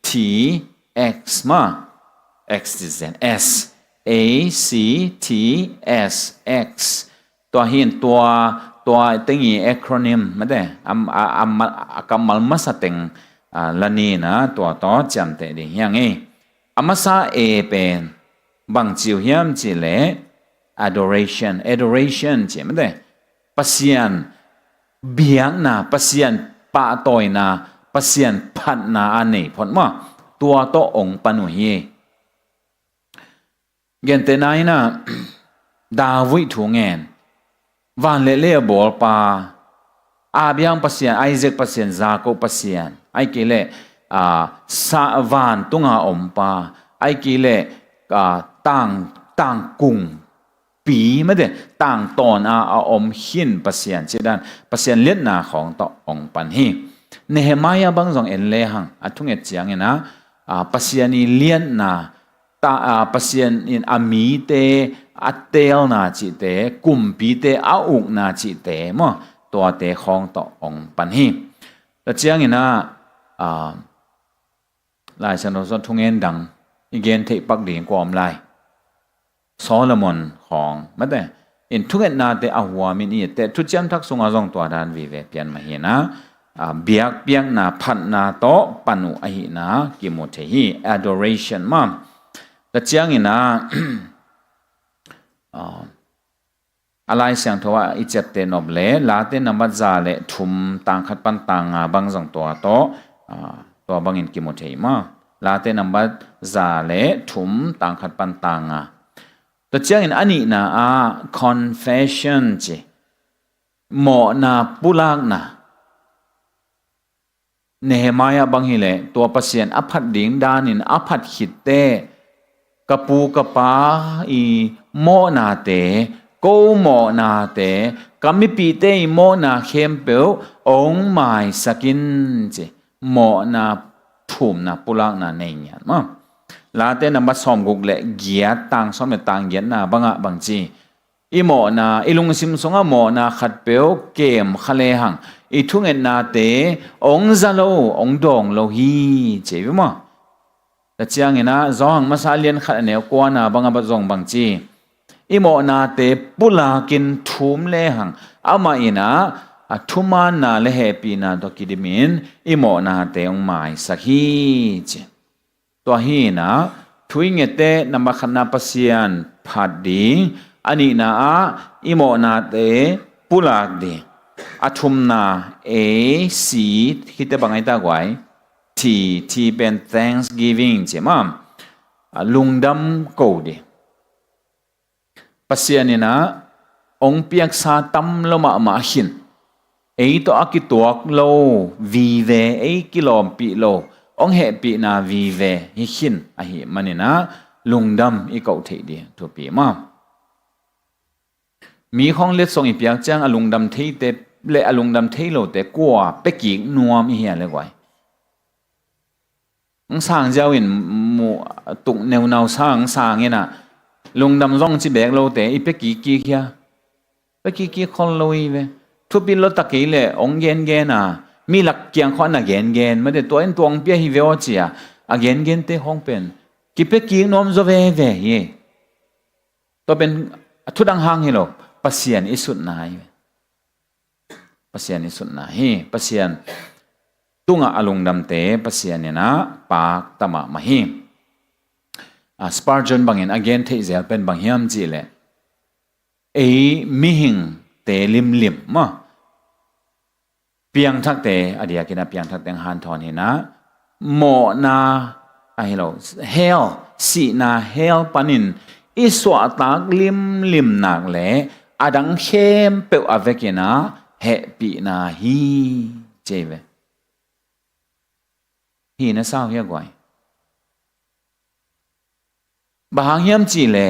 t x ma x is an s a c t s x to hin to tengi acronym ma de kamal masateng lani na to cham te ding yang e amasa a pen bang chiu hiam chi le adoration chi ma de pasian biang na pasian pa toy na pasian phat na ane phon ma tua to ong panu hi gen te nai na dawi thu ngen van le bol pa biang pasian Isaac pasian Jacob pasian ai ki le sa van tunga om pa ai ki le tang kungปีไม่ได้ต่างตอนอมหินปัสยันเจดันปัสยันเลียนนาของต่อองปันฮีเนหมายาบางส่งเอ็นเลหังทุกเอ็ดเจียงนะปัสยันเลียนนาตาปัสยันอินอามีเตอัตเตลนาจิเตกุมปีเตอาอุกนาจิเตมั้งตัวเตของต่อองปันฮีแล้วเจียงนะลายฉันรู้สึกทุกเอ็นดังอีเกนเทปักดีกว่าอมไลโซโลมอนของมันแต่อินทุกเอ็นนาเตอหัวมินีแต่ทุกจำทักสงอาจงตัวดานวิเวเปียนมาเห็นนะเบียกเปียงนาพันนาโตปนุอหินากิโมเทฮี adoration มาแต่เจียงอินะอะไรเสียงทว่าอิจเตนอบเลลาเตนบัดซาเลทุมต่างขัดปันต่างบางจงตัวโตตัวบางอินกิโมเทฮีมาลาเตนบัดซาเลทุมต่างขัดปันต่างตัวเจ้าอินอันนี้นะconfession จีหมอนาปุลากนะเนหมายาบางฮิเลตัวปัสยันอภัดดิ่งดานินอภัดขิดเตกะปูกะปาอีหมอนาเตกูหมอนาเตกัมมิปีเตหมอนาเข้มเปียวองไม้สกินจีหมอนาถุมนาปุลากนาเนียนมั้งลาเตนบัดสอมกุกเละเกียต่างสอมเนต่างเย็นนาบางจีอีหมอนาอีลุงซิมสงะหมอนาขัดเปียวเกมขะเลหังอีทุงเอ็นนาเตองซาโลองดองโลฮีเจ็บมั้งแต่เจียงเงินะจองมาซาเลียนขัดเนวกวนนาบางบัดจงบางจีอีหมอนาเตปุลากินทุมเลหังอามาอินะทุมานาเลเฮปีนาตอกิดิมินอีหมอนาเตองไม้สักฮีเจตัวฮีนะทุยเงเตนำมาขณะปัสยันผัดดิงอันนี้นะอิโมนาเตปุลากดิอาทุมนาเอซีคิดแต่บางไงตากไว้ทีเป็น Thanksgiving ใช่ไหมลุงดำกูดิ pasien ni na ong piak sa tam lo ma hin ei to akituak lo vi ve ei kilom pi lo ong he pi na vi ve hi hin a hi manina lungdam i kau thei di to pi maมีของเล็ดส่งอีเปียกจ้างอลุงดำเทเตและอลุงดำเทโลแต่กว่าเป็กอีกนัวมีเหี้ยเลยกว่าสร้างเจ้าอินหมู่ตุกแนวนาสร้างเนี่ยนะลุงดำร่องจีแบกโลแต่อีเป็กอีกกี่เหี้ยเป็กอีกคนลอยเว้ทุบบินรถตะกี้เลยองเย็นน่ะมีหลักเกียงข้อน่ะเย็นไม่ได้ตัวเอ็นตัวเปียฮิเวอจีอ่ะเย็นเตห้องเป็นกี่เป็กอีกน้อมจะเว่เย่ตัวเป็นทุดังหางฮิโลpasien isut nai pasien isut nai pasien tunga alung damte pasien na pak tama mahi Spurgeon bangin again the zel pen banghiam ji le ei mihing te lim ma piang thak te adia kina piang thak teng han thon hina mo na hello hell si na hell panin iswa tak lim nak le adang khem pe avekina he pi na hi cheve hi na sao hia goi bahang hiam chi le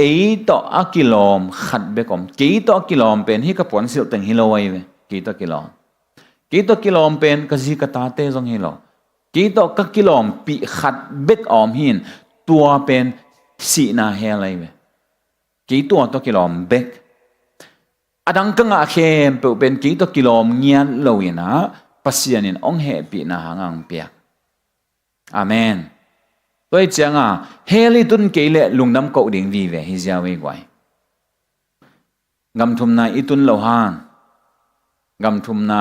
ei to akilom khat be kom ki to akilom pen hi ka pon sil teng hilowai ve ki to kilom pen ka ji ka ta te jong hilo ki to ka kilom pi khat bek om hin tua pen si na helai ve kỹ tua to kilom bek adang kanga khem pe ben kỹ to kilom ngian loina pasianin ong he pi na hangang piak amen toi changa heli tun keile lungnam ko ding vi ve hi jawe gwai gam thum na itun lo han gam thum na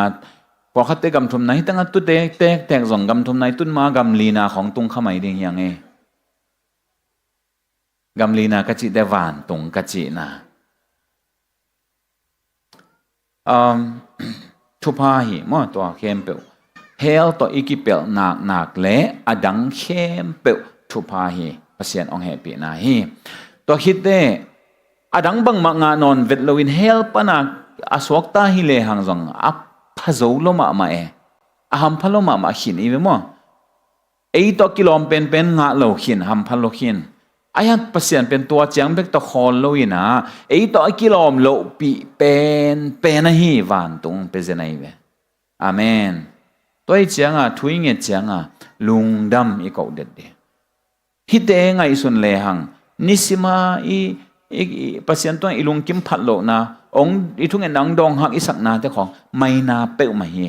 po khate gam thum na hitanga tu tek zong gam thum na itun ma gam lina khong tung khamai ding yang e gam lina kachi de van tung kachi na thupa hi mo to khem pe hel to ikipel nak le adang khem pe thupa hi pasien ong happy na hi to hite adang bang ma nga non vet loin hel pana aswak ta hi le hang jong ap phazo lo ma e aham phalo ma hin i mo ei to kilom pen nga lo hin ham phalo hin ayan pasien pen tua chiang bek to khol lo ina ei to kilom lo pi pen na hi van tung pe zenai ve amen toi chiang a thuing e chiang a lungdam i ko det de hite ngai sun le hang nisima i pasien to ilung kim phat lo na ong i thung en nang dong hak isak na te khong mai na pe ma hi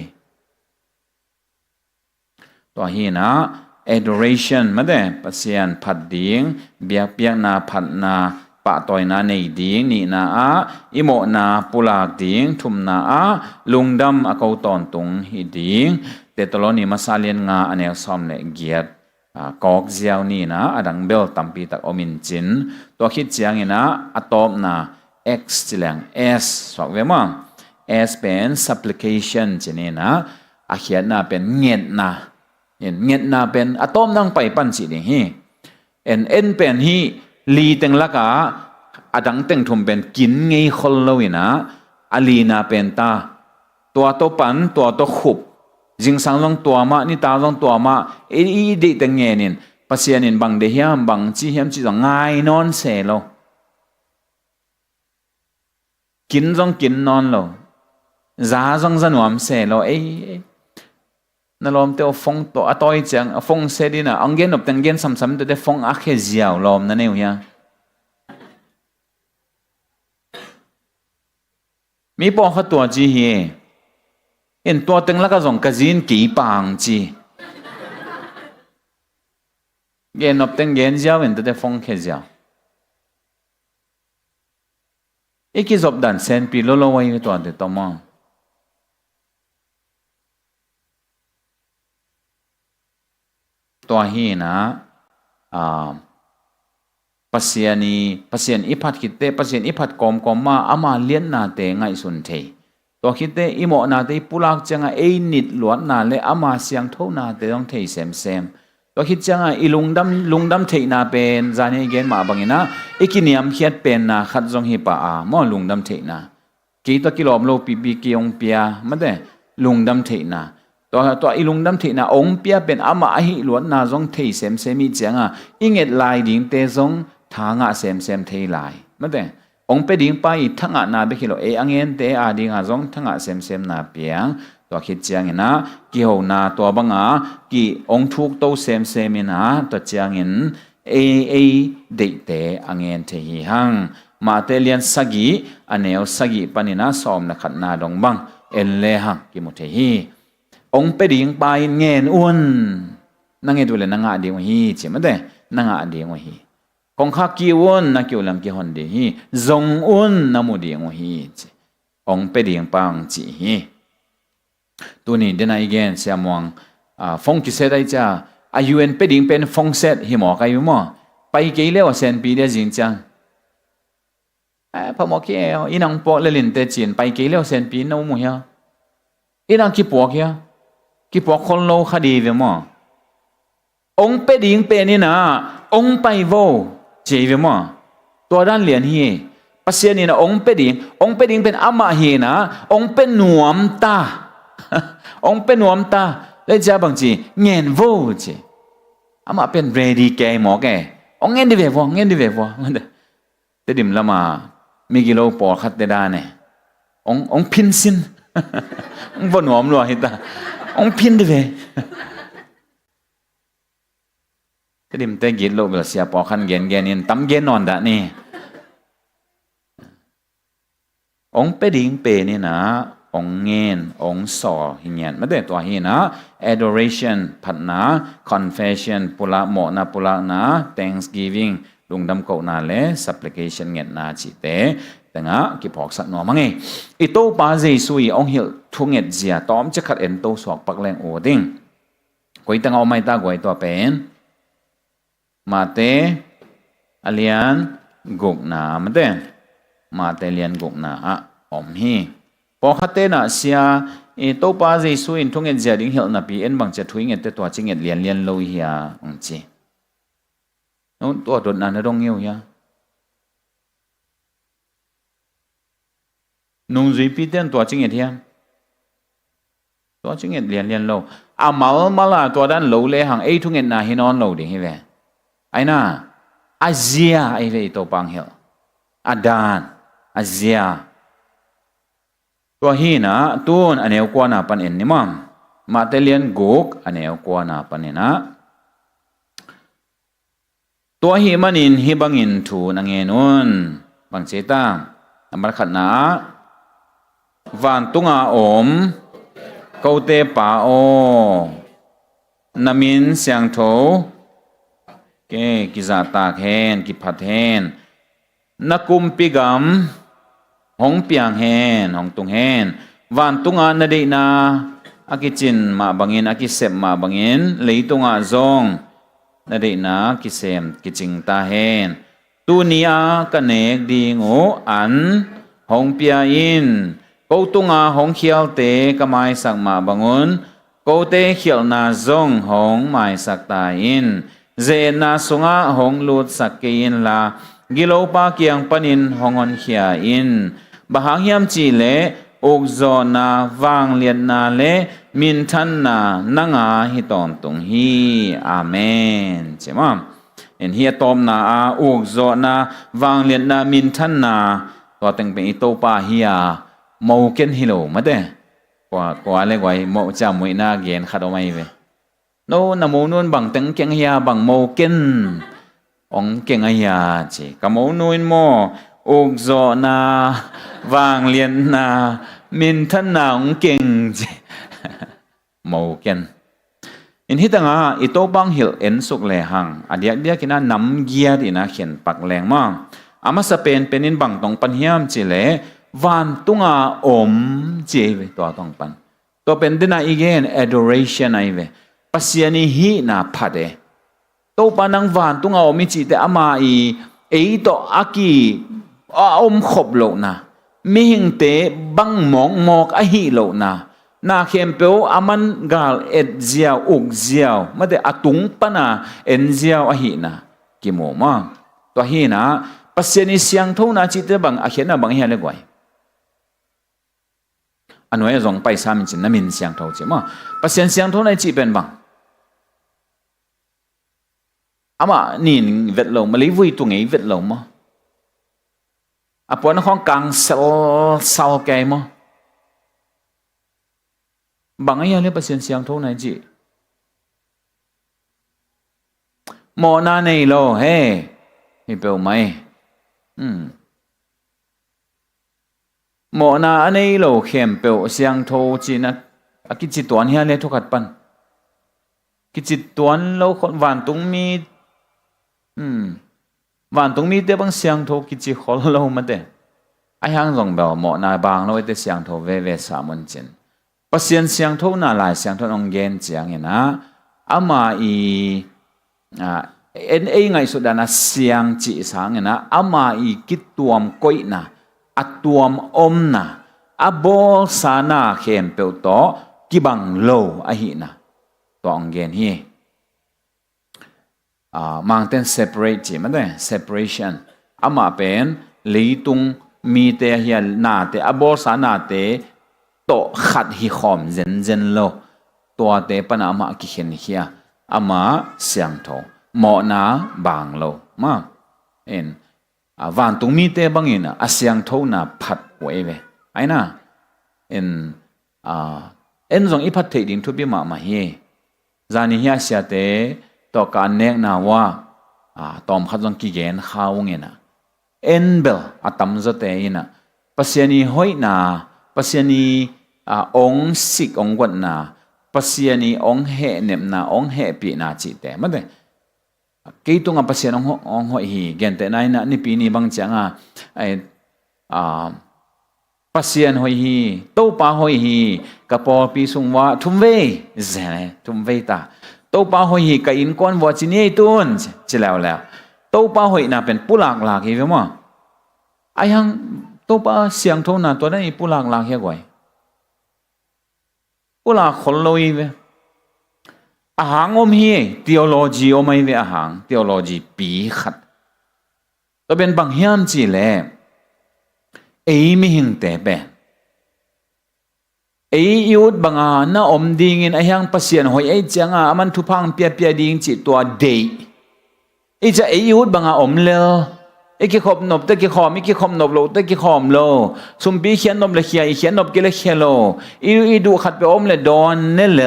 to hi na adoration ma de pasien phat ding biak na phat na pa toy na nei ding ni na a imo na pulak ding thum na a lungdam a ko ton tung hi ding te toloni masalien nga anel som le giat kok ziaw ni na adang bel tampi tak omin chin to khit chiang ina atom na x chilang s sok ve ma s pen supplication chinena a khian na pen nget na pen atom nang pai pan chi ding hi en pen hi li teng laka adang teng thum pen kin ngei khol loina ali na pen ta tua to pan tua to khup jing sang long tua ma ni ta long tua ma e de teng nge nin pasianin bang de hiam bang chi hiam chi jong ngai non se lo kin non lo za jong zanuam se lo na lom te phong to atoi chang phong se dina angen op ten gen sam te phong a khe ziaw lom na neu ya mi po kha to ji hi en to teng la ka jong ka jin ki pang chi gen op ten gen ziaw en te phong khe ziaw ikizop dan sen pi lo wai to de to moตัวฮีนะpasien ipat kitte pasien ipat kom ma ama lien na te ngai sun the to kitte imo na te pulak changa e nit luat na le ama siang tho na te dong thei sem ตัวคิดจังอ่ะอีลุงดำเทนาเป็นจานนี้เกณฑ์มาบังนะอีกินิยมเขียดเป็นนะขัดจงฮิปะมอลุงดำเทนากีตัวกิโลมโลปีกิยงเปียมันได้ลุงดำเทนาตัวอีลุงดำเทนาองเปียเป็นอามาหิล้วนนาจงเทเซมมีจังอ่ะอิงเอ็ดลายดิ่งเตจงทางอ่ะเซมเทลายมันได้องเปดิ่งไปทั้งอ่ะนาเบกิโลอังเงินเตอาดิ่งอ่ะจงทั้งอ่ะเซมนาเปียงตัวคิดจังนะกิโหนาตัวบังอ่ะกิองทุกโตเซมนะตัวจังเงินเอเดเตอังเงินเทหิหังมาเตเลียนสกีอันเนวสกีปนินะสอมนักขัดนาดงบังเอลเลหังกิมุเทหีองเปดิ่งไปเงินอ้วนนั่งเงดูเลยนั่งอาดีวหีใช่ไหมเด้นั่งอาดีวหีคงข้ากิวนนักกิวลำกิฮอนดีฮีจงอ้วนนามุดีวหีองเปดิ่งปังจีฮีตัวนี้เดนายเกนเสียมวงฟงกิเซได้จ้าอายุเอ็นเปดิ่งเป็นฟงเซตหิมอกอายุมั่วไปเกลียวเซนปีเดียจริงจังพอหมอเกี่ยวอีนังปอกเลลินเตจินไปเกลียวเซนปีนู้มุ่งเหี้ยอีนังกี่ปอกเหี้ยกี่ปอกคนโลคดีเวมั่วองเปดิ่งเป็นนี่นะองไปโวเจวิมั่วตัวด้านเหรียญเฮียปัสเซียนี่นะองเปดิ่งเป็นอามาเฮนะองเป็นหนวมตาองเป็นหนวมตาเลยจ้าบางทีเงินโวเจอามาเป็นเรดีแกหมอแกองเงินดีเววมันเดแต่ดิมละมามีกิโลปอคัดได้เนี่ยองพินสินองบนหอมรัวหิตาองพินดีเวแต่ดิมแต่กิโลเบลเสียปอคันเกนนินตั้มเกนนอนดะนี่องเปดิ่งเปนี่นะองเงินองสอหิเงียนไม่ได้ตัวหินะ adoration ผัดนะ confession ปุระโมนะปุระนะ thanksgiving ลุงดำเก่านาเล supplication เงินนาจิเตแต่งะกิพอกสักหน่อมั้งไงอีโตปาเจสุยองหิลทุงเงินเจียตอมจะขัดเอ็นโตสอกปักแรงโอดิ้งกุยตั้งเอาไม่ตากุยตัวเป็นมาเตอเลียนกุกนามันเตมาเตเลียนกุกนาอมฮีพอขัดเตนะเสียอีโตปาเจสุยทุงเงินเจียดิ้งหิลนาปีเอ็นบังจะทุยเงินแต่ตัวจิงเงินเลียนโลเฮียองจีนู้นตัวโดนนั่นต้องเงี้ยวยังนุ่งจีพีเต้นตัวจริงเหรอที่ตัวจริงเหรอเรียนโลมาละตัวด้านโลเลยห่างไอ้ทุกเงินน่ะหินอนโลดิเห็นไหมไอ้น่ะอาเซียไอ้เว้ยตัวปังเหี่ยวอาดานอาเซียตัวหิน่ะตูนอันเนี้ยกว่าน่ะปันเอ็นนี่มั้งมาเตเลียนกุกอันเนี้ยกว่าน่ะปันเอ็นนะตัวหิมันอินหิบังอินทูนังเงินุนบังเจตาอันบัดขัดนะวันตุงอาอมเกาเตปาโอนามินเสียงโถเกกิจาตากแหนกิพัดแหนนักุมปิกมหงเปียงแหนหงตุงแหนวันตุงอานาดีนาอากิจินมาบังอินอากิเสบมาบังอินเลยตุงอาจงนาดีนากิเซมกิจิงตาแหนตูเนียกันเนกดีงูอันหงเปียอินกูตุงอาหงเขียวเตก็ไม่สักมาบังอุนกูเตเขียวนาจงหงไม่สักตาอินเจนาสุงาหงลุดสักกินลากิโลปาเกียงปนินหงอนเขียอินบางยามจีเลอุกโจนาวางเลียนนาเลมินทันนานังอาฮิตอนตุงฮีอาเมนใช่ไหมเห็นเฮียตอมนาอุกโจนาวางเลียนนามินทันนาตัวตึงเป็นอิโตปาเฮียมอเกนฮิโลมาเด้กว่าเลยกว่าโมจามวยนาเกนขัดเอาไม่เว้โน่นโมนูนบังตึงเก่งเฮียบังโมเกนองเก่งเฮียจีกับโมนูนโมอุกโจนาวางเลียนนามินทันนาองเก่งจีโมเกนอินที่ตั้งอิโตบังฮิลเอ็นสุกเลหังอดีตเดียกินาน้ำเกียร์ที่น่าเขียนปักแรงมากอามาสเปนเป็นอินบังตรงปัญญามจีเลวันตุงอาอมเจเวตัวต้องปันตัวเป็นดินาอีเกน adoration ไอเวปัสยานีฮีนาพัดเอตัวปันนังวันตุงอาอมจิเตอามาอีตัวอากีอมขบโลนะมิหิงเตบังมองมอกอหิโลนะ นาเข้มเปียวอามันกาลเอ็ดเจียวอุกเจียวมาแต่อตุงปนาเอ็นเจียวอหินะกิโมมาตัวหินะปัสเซนิเสียงทุ่งนาจิตเตบังอาเขียนนะบังเฮียเลยกว่าอันนี้รองไปสามินจินน้ำมินเสียงทุ่งจิมาปัสเซนเสียงทุ่งในจิเป็นบังอามานี่เวทลงมาลีวุยตัวไงเวทลงมาอาปวนของกลางเซลแกมั้งบางอย่างเลยเปอร์เซ็นต์เสียงทุ่งไหนจีหมอนาในโลเฮ้ไม่เปล่าไหมหมอนาในโลเข้มเปล่าเสียงทุ่งจีนะกิจตัวนี้เลยทุกขัดปันกิจตัวเราคนวันตรงมีวันตรงมีแต่บางเสียงทุ่งกิจขอเรามาเด้ไอ้ยังรองแบบหมอนาบางเราแต่เสียงทุ่งเวสามันจินปัสยันเสียงทุ่งน่าลายเสียงทุ่งองเกนเจียงเห็นนะอามาเอ็นไงสุดานะเสียงจีสังเห็นนะอามากิดตัวมก้อยนะอัดตัวมอมนะอาบอลสานาเข้มเปลวโตกิบังโลอหินะตัวองเกนฮีมังเต้น separate จีมันได้ separation อามาเป็นลีตุงมีเตเฮียนาเตอาบอลสานาเตโตขัดฮิคอมเจนโลตัวเตปนามากิเขนเฮียอามาเสียงโตหมอนาบางโลมาเอ็นวันตุงมีเตบังอินะเสียงโตนาพัดไว้เวไอ้น่ะเอ็นส่งอีพัดเทดินทุบิมาเฮจานิเฮียเสียเตต่อการเนกนาว่าตอมขัดส่งกิเกนข้าวเงินะเอ็นเบลตัมจะเตยนะปัสยานีห้อยนาปัสยานีองสิกองกวดนาปัสยานีองเหเนมนาองเหปีนาจิตแต่มันเลยกี่ตัวงปัสยานองหอยฮีเกนแต่ไหนนะนี่ปีนี้บางจังไอปัสยานหอยฮีโตปาหอยฮีกับพอปีสุงว่าทุ่มเวเจนทุ่มเวตาโตปาหอยฮีกับอินก้อนวัดจีนี่ตุนจะแล้วโตปาหอยน่ะเป็นผู้หลากหลากเห็นไหมไอ้ยังโตปาเสียงโทน่ะตัวนั้นอีผู้หลากหลากเหี้ยกว่าผู้หลากคนลอยเว้ยอาหารอมเฮีย theology อมไม่เว้ยอาหาร theology ปีขัดตัวเป็นบางอย่างจีเล่ไม่หิงแต่แบบยุดบางน่าอมดิ่งไอ้ยังปัสยานหอยจังมันทุพังเปียดิ่งจีตัวเดย์จะยุดบางอมเลอกี่ขอบนบตะกี่ขอมกี่ขอมนบโลตะกี่ขอมโลสุมปีเขียนนบเลยเขียเขียนนบกี่เลยเขียโลดูขัดไปอมเลยดอนเนล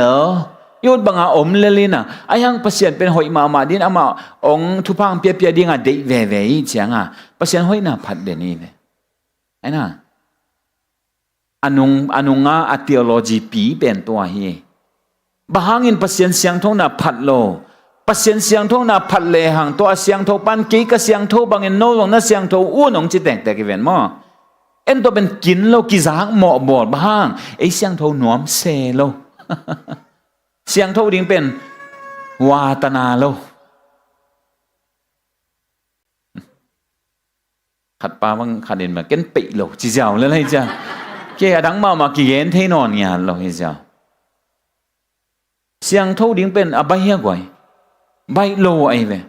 ยุดบางอมเลยลินะไอ้ยังปัสยานเป็นหอยมาดินอามาองทุพังเปียดิ่งเดย์เวจังปัสยานหอยน่ะพัดเดนี่เวไอ้น่ะอนุงาเทโลจีปีเป็นตัวเฮบางอินปัสยานเสียงทงน่ะพัดโลปัสยันเสียงทุ่งน่ะพัดเลหังตัวเสียงทุ่งปันกี้กับเสียงทุ่งบางอย่างโน้ลงน่ะเสียงทุ่งอู้นงจิตแต่กี่เวนมั้งเอ็นตัวเป็นกินโลกิจางหมอบอดบ้างไอเสียงทุ่งหนวมเซโลเสียงทุ่งดิ้งเป็นวาตนาโลขัดปาบังขัดเด่นมาเก็นปีโลจีเจ้าเลยเลยจ้ะเกี่ยดังมากี่เย็นเทนอนเนี่ยโลเจ้าเสียงทุ่งดิ้งเป็นอบายเหี้ยกว่าใบโลไอ้เว้ย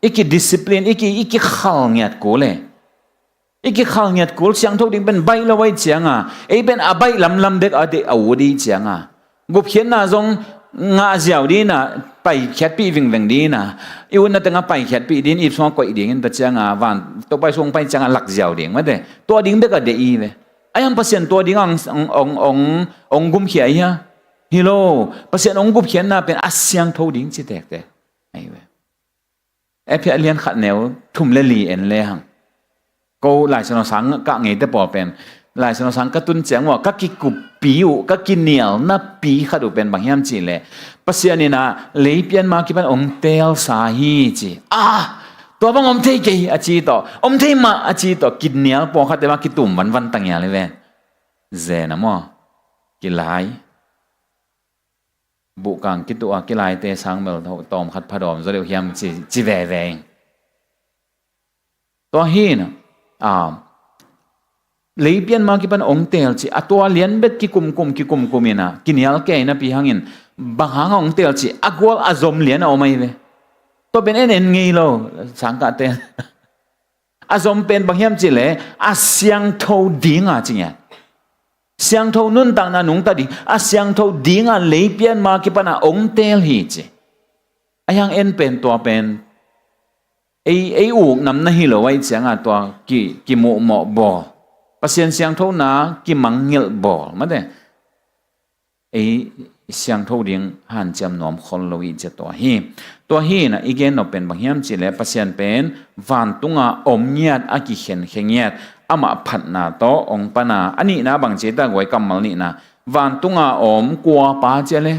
อีกดิสซิปลินอีกข้าวเงียดกูเลยอีกข้าวเงียดกูเสียงทุกดิ่งเป็นใบโลไว้เจียงเป็นใบลำเด็กเด็กเอาดีเจียงกุบเขียนน่ะทรงงาเจียวดีน่ะไปแคดปีวิ่งดีน่ะอีวันนั้นตั้งไปแคดปีดีอีสองก็อีดิ่งแต่เจียงวันตัวไปทรงไปเจียงหลักเจียวดิ่งมาเด้ตัวดิ่งเด็กเด็กอีเว้ยไอ้ยังเปอร์เซ็นต์ตัวดิ่งองกุมเขียนฮิโลเปอร์เซ็นต์องกุมเขียนน่ะเป็นอาเซียงทุกดิ่งจิตแต่ไอ้เว้ยเพียเลียนขัดแนวทุ่มเลลีเอ็นเลยฮังกูหลายชนสังกะไงแต่ปอเป็นหลายชนสังกะตุนเจียงว่าก็กิกุปีอยู่ก็กินเหนียวนับปีขัดดูเป็นบางอย่างจีเลยปัสยานี่นะเลยเปลี่ยนมาคิดเป็นองเตลสาฮีจีตัวบางองเทกี่อาจีต่อองเทมาอาจีต่อกินเหนียวปอขัดแต่ว่ากิตุ่มวันตั้งอย่างเลยเว้ยเจนะมั้งกินหลายบุกังกิตัวกิลายเตสังเมลตอมขัดพดอมจะเรียกยามจีแวแวงตัวฮีนะ lấy biên mà cái bên ông tel chỉ à tua liền bet cái kum ina kinial ke na pi hangin bang hang ông tel chỉ agwal azom liền au mai ve to ben en ngi lo sang ka tel azom pen bang hiam chỉ le a siang thâu ding à chỉ nghe siang thâu nun tang na nung ta di a siang thâu ding à lấy biên mà cái bên ông tel hi chỉ ayang en pen tua pen ai u nam na hi lo wai chang a tua ki mo bo pasien siang thâu na ki mangil bo ma de ai siang thâu ding han cham nom khol lo i che to hi na igen no pen bang hiam chi le pasien pen van tunga om nyat a ki khen nyat ama phat na to ong pana ani na bang che ta goi kamal ni na van tunga om kwa pa che le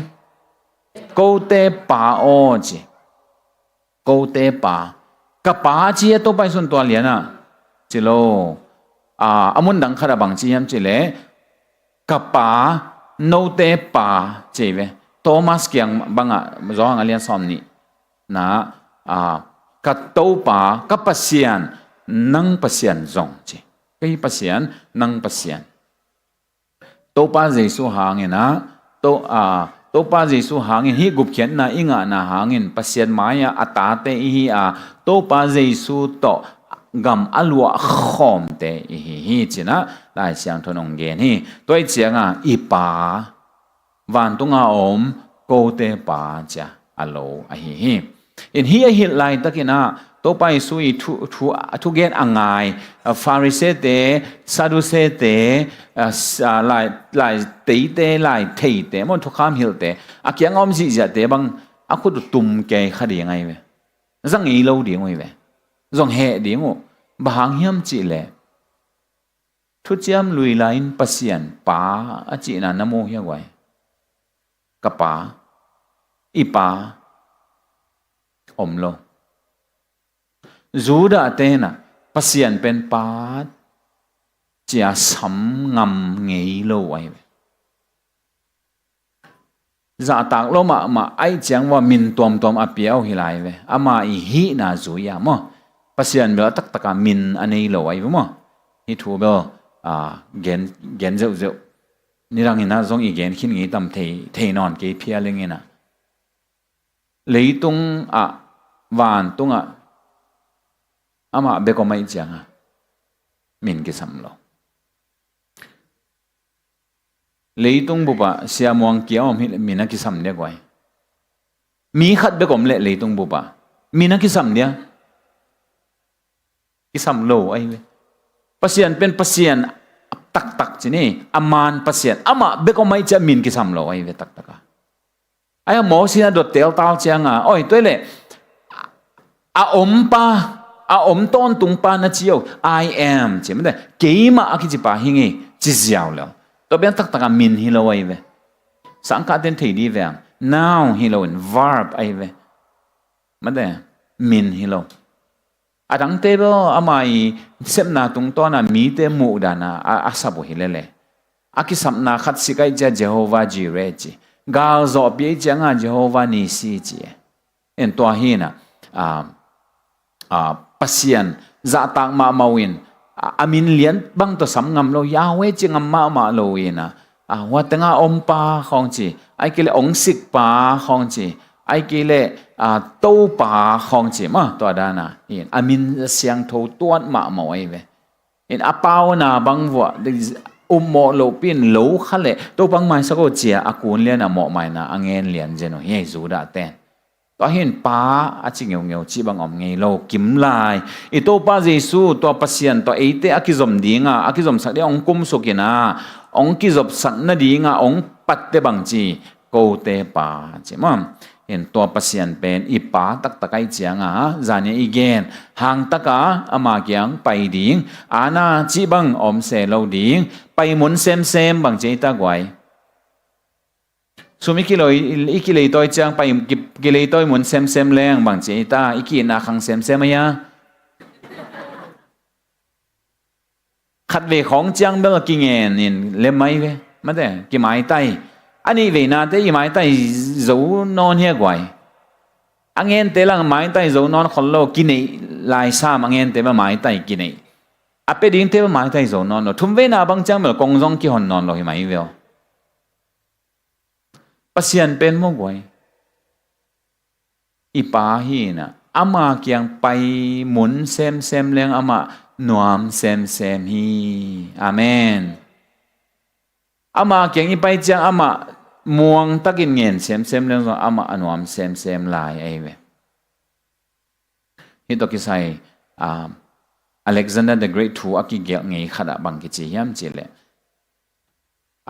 ko te pa o chi ko te pa ka pa chi to pai sun to lian a chi lo amun dang khara bang chi yam chi le ka pa no te pa chi ve Thomas kyang banga zong alian som ni na ka to pa ka pasian nang pasian zong chi kai pasian nang pasian to pa jesu hangin na to pa jesu hangin hi gup khen na inga na hangin pasian maya atate hi to pa jesu to gam alwa khom te hi china lai siang thonong gen hi toi chianga ipa van tunga om ko te pa cha alo a hi in hi lai takina to pa sui thu gen angai pharisee te sadducee te lai te lai thei te mon thu kham hil te akyang om ji ja te bang aku tum ke khadi ngai ve zang i lo di ngoi ve zong he di ngo bahang hiam chi le thu chiam lui lain pasian pa a chi na namo hi wai kapa ipa om lo zuda te na pasian pen pa chia sam ngam ngei lo wai za tak lo ma ai chang wa min tom apiao hi lai ve ama i hi na zuya mo pasian be tak taka min anei lo ai mo hi thu be gen zeu ni rang ina zong i gen khin ngi tam thei non ke phia leng ina leitung van tunga ama be ko mai chang min ke sam lo leitung bu ba siamwang kiao mina ki sam ne goi mi khat be kom le leitung bu ba mina ki sam ne ki sam lo ai we pasian pen pasian tak chini aman pasian ama be ko mai cha min ki sam lo ai we tak ai mo sina dot tel tal changa oi toile om ton tung pa na chiu I am chim de keima aki pa hingi chi jiao lo to ben tak min hi lo ai ve sang ka den thei di ve now hi lo in verb ai ve ma de min hi lo adang te bo amai sem na tung to na mi te mu da na asabu hi le aki sam na khat sikai ja Jehovah Jireh chi gal zo pi changa Jehovah Nisi chi en to hi na pasian za tak ma mawin amin lian bang to sam ngam lo Yahweh chi ngam ma lo ina wa tanga om pa khong chi ai kile ong sik pa khong chi ai kile to pa khong chi ma to da na in amin siang tho tuan ma ai ve in apao na bang wa mo lo pin lo khale to bang mai sa ko chia akun lian mo mai na angen lian jeno he zu da ten to hin pa achi ngeu chi bang om ngei lo kim lai i to pa jesu to pasian to eite akizom dinga akizom sak de ong kum sokina ong kizop sak na dinga ong pat te bang chi ko te pa chi mam in to pasian pen i pa takai chianga zania igen hang taka ama kyang pai ding ana chi bang om se lo ding pai mun sem bang che ta gwai sumi kiloi ikilei toi chang pai kilei toi mun sem leng bang che ta iki na khang sem ya khat ve khong chang bel ki ngen in le mai ve ma de ki mai tai ani ve na te i mai tai zo non he gwai angen te lang mai tai zo non khol lo ki nei lai sa angen te ba mai tai ki nei ape ding te ma tai zo non no thum ve na bang chang mel kong jong ki hon non lo hi mai veo pasian pen mo goi ipa hi na ama kyang pai mun sem leng ama nuam sem hi amen ama kyang ipai chang ama muang takin ngen sem leng zo ama anuam sem lai ai ve hi to ki sai Alexander the Great thu aki gel ngei khada bang ki chi yam chi le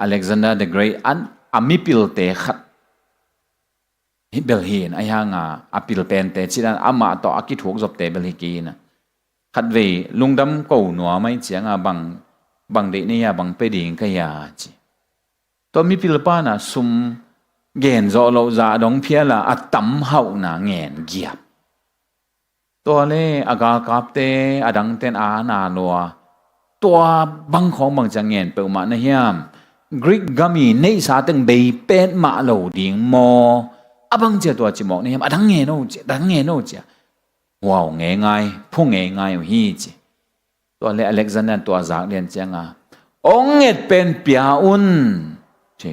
Alexander the Great an amipil te khat hi bel hin ayanga apil pen te chiran ama to aki thuk jop te bel hi ki na khat ve lungdam ko no mai chianga bang de ne ya bang pe ding ka ya chi to mi pil pa na sum gen zo lo za dong phia la atam hau na ngen giapตัวเล่อากากับเตอดังเตนอานาลัวตัวบังของบางจังเงินเปิลมาในยามกรีกกามีในสาตึงเบยเป็นมาเหลาดิ่งมอบังเจตัวจิมอกในยามดังเงินโนเจดังเงินโนเจว้าวเงยไงพุ่งเงยไงฮีเจตัวเล่อเล็กซานเดอร์ตัวจากเรียนเจียงองเอ็ดเป็นเปียอุนเจ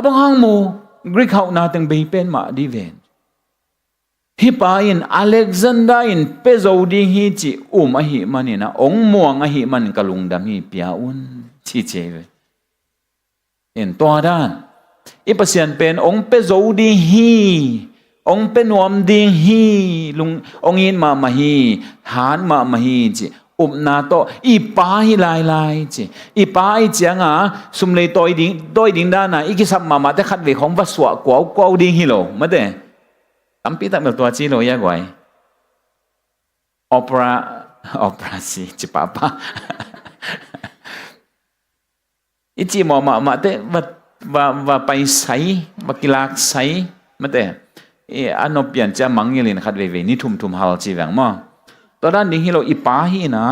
บังห้างมูกรีกเขานาตึงเบยเป็นมาดีเวนฮิปาอินอเล็กซานเดอร์อินเปโซดิฮิจิอหิมันนี่นะองมัวงอหิมันกะลุงดำฮิปียอุนชีเจเวเห็นตัวด้านอีปัสยันเป็นองเปโซดิฮิองเป็นวมดิฮิลุงองอินมาฮิหานมาฮิจินาโตอีปาฮิลายจิอีปาอีเจียงสุมเลยตัวดิ่งด้านน่ะอีกิสับมาแต่ขัดเวของวัสวะกวาวดิ่งฮิโลมาเด้ตั้มปีตั้งแบบตัวจีโร่ยังไงโอเปร่าสิจิปาปะอีจีมาเตว่าไปใส่ว่ากีฬาใส่มาเตอันนบเปลี่ยนจะมังยิลินขัดเวนี่ทุ่มฮัลจีแหวงมั้งตอนนั้นดิ่งฮิโลอีปาฮีนะ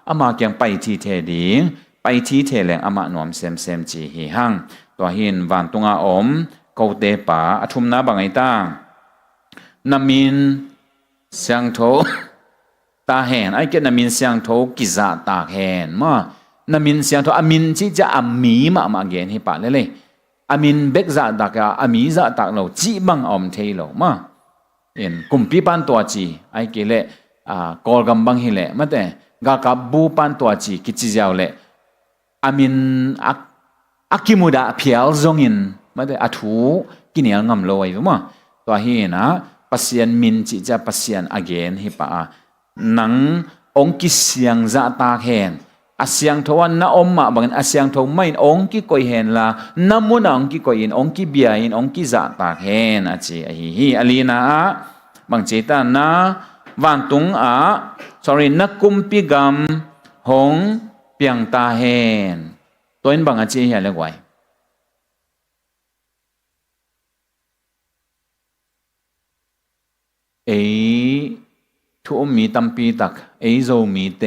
อามาเกียงไปที่เทดิ่งไปที่เทแหลงอามาหนวมเซมจีฮีหังตัวหินวันตุงอาอมเกาเตปาทุ่มน้าบางไอตั้งนามินเสียงโถตาแหนไอ้เกนามินเสียงโถกิจาตาแหนมานามินเสียงโถอามินที่จะอามีมาเกณฑ์ให้ปะเลยอามินเบกจาตากาอามีจาตากเราจีบังอมเทโลมาเห็นกุมปีปันตัวจีไอ้เกเลกอลกัมบังฮิเลมาแต่กากับบูปันตัวจีกิจิเจ้าเลอามินอักิมุดาเพียลจงอินมาแต่อาทูกินเนียงงำลอยมั้งตัวเฮนะปัสยันมินจิจะปัสยันอเกนฮิปะนังองกิเสียงจะตาแหนอาเสียงทวันน้าอมมาบางอาเสียงทวไม่องกิกอยเห็นละน้ำมุนองกิกอยอินองกิเบียอินองกิจะตาแหนอาจีฮีอลีนะบางเจตานะวันตุงsorry นักกุมปิกรรมหงเปียงตาแหนตัวนี้บางอาจีเห็นเลยไว้ทุมีตัมปีตักโซมีเต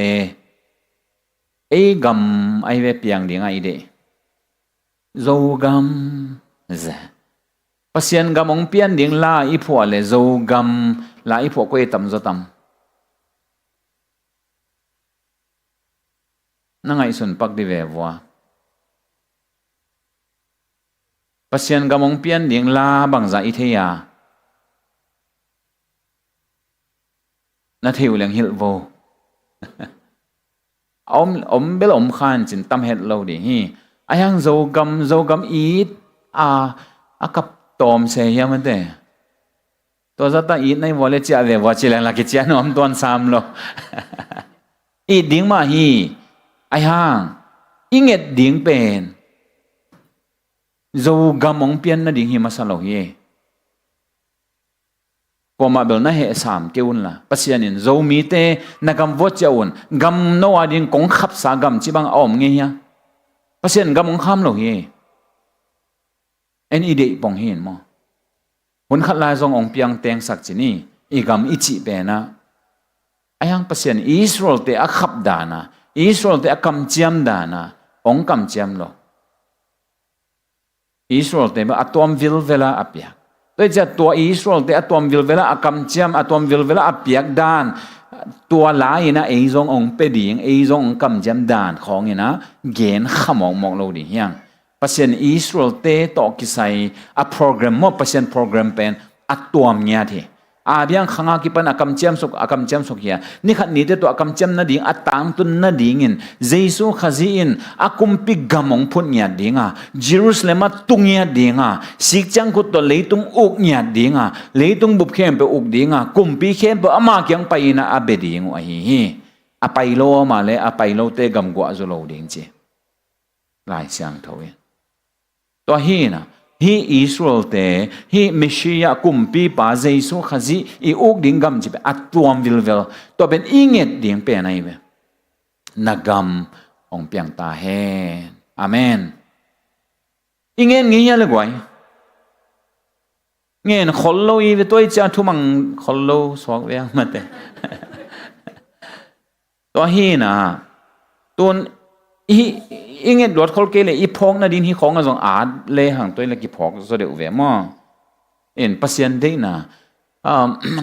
กัมไอเวเปียงดิ่งไอเดโซกัมปัสยันกัมองเปียนดิ่งลาอีพัวเลโซกัมลาอีพัวก็เอตัมโซตัมนั่งไอสุนปักดิเววัวปัสยันกัมองเปียนดิ่งลาบังซาอิเทียนาเที่ยวเลี้ยงฮิลโวอมเบลอมขานจินตั้มเฮดโลดีฮีอายังโจกัมอีดกับตอมเสียมันเตตัวจัตตาอีดในวอลเลจิอาเววจิเลงลักเจียนอมตัวนสามโลอีดดิ่งมาฮีอายังอิงเอ็ดดิ่งเป็นโจกัมองเปียนนาดิ่งฮีมาสโลเฮก็มาเบลน่าเหตุสามเกี่ยวน่ะปัสยานินโจมีเตนักำวจเจ้าอุ่นกำโนวาดินกงขับสากำจีบังออมเงี้ยปัสยานกำมงข้ามโลเฮเอ็นอีเดปองเห็นมั้งหุ่นขัดลายทรงองเปียงเตียงสักจีนี่อีกำอิจิเปนะไอ้ยังปัสยานอิสราเอลเตอะขับดานะอิสราเอลเตอะกำเจียมดานะองกำเจียมโลอิสราเอลเตอะตัวมวิลเวลาอเปียโดยจะตัวอิสราเอลแต่ตัววิลเวลาอักมเจียมตัววิลเวลาอเปียกดาน ตัวหลายนะไอ้จงองเป็ดดิงไอ้จงองกำจำด่านของนะเกณฑ์ขมองมองเราดิยังประเทศอิสราเอลเตะต่อกิไซa program มั่วประเทศโปรแกรมเป็นอัตตัวเมียทีอาเบียงข้างกิปันอากำเจียมสุกอากำเจียมสุกเฮียนี่ขัดนี้เตตัวอากำเจียมนาดิ่งอัตตังตุนนาดิ่งอินเจสุขจีอินอากุมปิกกำมงพุนเนียดิ่งอ่ะเยรูซาเล็มตุงเนียดิ่งอ่ะสิกจังกุตตัวเลยตุงอุกเนียดิ่งอ่ะเลยตุงบุบเข้มไปอุกดิ่งอ่ะกุมปีเข้มไปอามาเกียงไปนะอาเบดิ่งอ่ะฮีอาไปโลมาเลยอาไปโลเตกำกัวจุโลดิ่งจีหลายเสียงทวีตัวฮีนะฮีอิสราเอลเตฮีเมชิยากุมปีปาเจสุขจีอีอุกดิ่งกำจีเป็นอัตตัวมวิลเวลตัวเป็นอิงเงดดิ่งเป็นอะไรเว้นักกำองเปียงตาเฮอาเมนอิงเงดงี้ยเลยกว่าเงี้ยขลโลอีเวตัวจะทุ่มังขลโลสวกเวียงมาเตตัวฮีนะตัวอิงเงดรถคนเกลี่ยอีพงนาดินฮีของก็ส่งอาดเลยห่างตัวเล็กกี่พอกสุดเดียวเวียมั่งเอ็นปัสยันได้นะ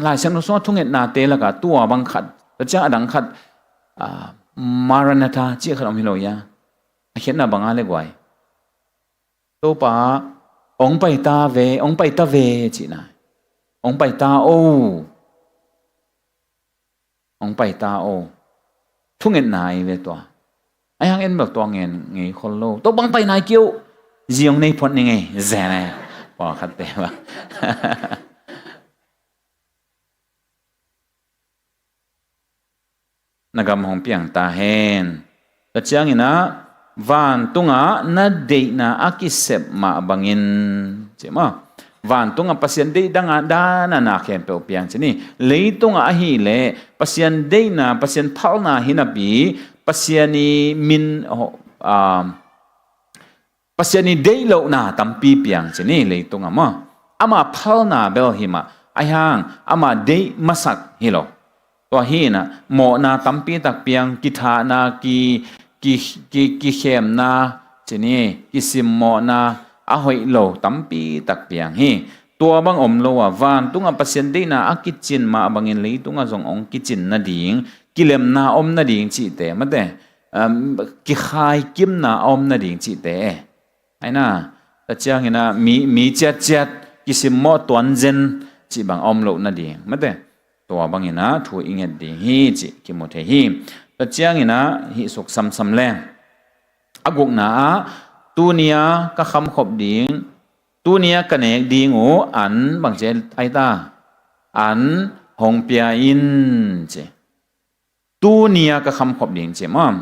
หลายเสียงรู้สึกทุ่งเงินนาเตละกะตัวบางขัดแต่จ้าดังขัดมารานาธาเจ้าขนมฮิโลยาเห็นน่ะบางอะไรกว่าตัวป้าองไปตาเวองไปตาเวจีน่ะองไปตาโอองไปตาโอทุ่งเงินนายเวตัวไอ้ยังเอ็นแบบตัวเงินไงคนโลตัวบางไปนายเกี่ยวจียงในพ้นยังไงแซ่ไงพอขัดเตะว่านักกำหงเปียงตาเฮนแต่เจ้างี้นะวันตุงะนัดเดนะอากิเสบมาบังอินใช่ไหมวันตุงะปัสยันเดดังอาดานานาเข้มเปียวเปียงใช่นี่เลยตุงะอาฮีเล่ปัสยันเดนะปัสยันพัลนาฮินาบีปัสยันีมินปัสยันีเดโลนาตัมปีเปียงใช่นี่เลยตุงะมาอามาพัลนาเบลฮิมาไอฮังอามาเดมาสักฮิโลตัวฮีนะโมนาตัมปีตักเปียงกิธานากีเข้มนาเจนี่กิซิมโมนาอาหอยโลตัมปีตักเปียงฮีตัวบางอมโลว่าวันตุงอปัสยันดีนาอากิจินมาบางเงินเลยตุงอจงองกิจินนาดิ่งกิเลมนาอมนาดิ่งจีเตมันแต่กิขายกิมนาอมนาดิ่งจีเตไอ้น่ะแต่เจ้าเห็นนะมีเจ็ดกิซิมโมตัวนเจนจีบางอมโลนาดิ่งมันแต่ตัวบางเงินนะถูอิงเงินดิ่งฮีจีกิโมเทฮีแต่เจ้าเห็นนะฮิสุกซ้ำแรงอากุกนาตัวเนี้ยก็คำขบดิ่งตัวเนี้ยกันเองดิ่งโออันบางเจไอตาอันหงเปียอินเจตัวเนี้ยก็คำขบดิ่งเจมั่ง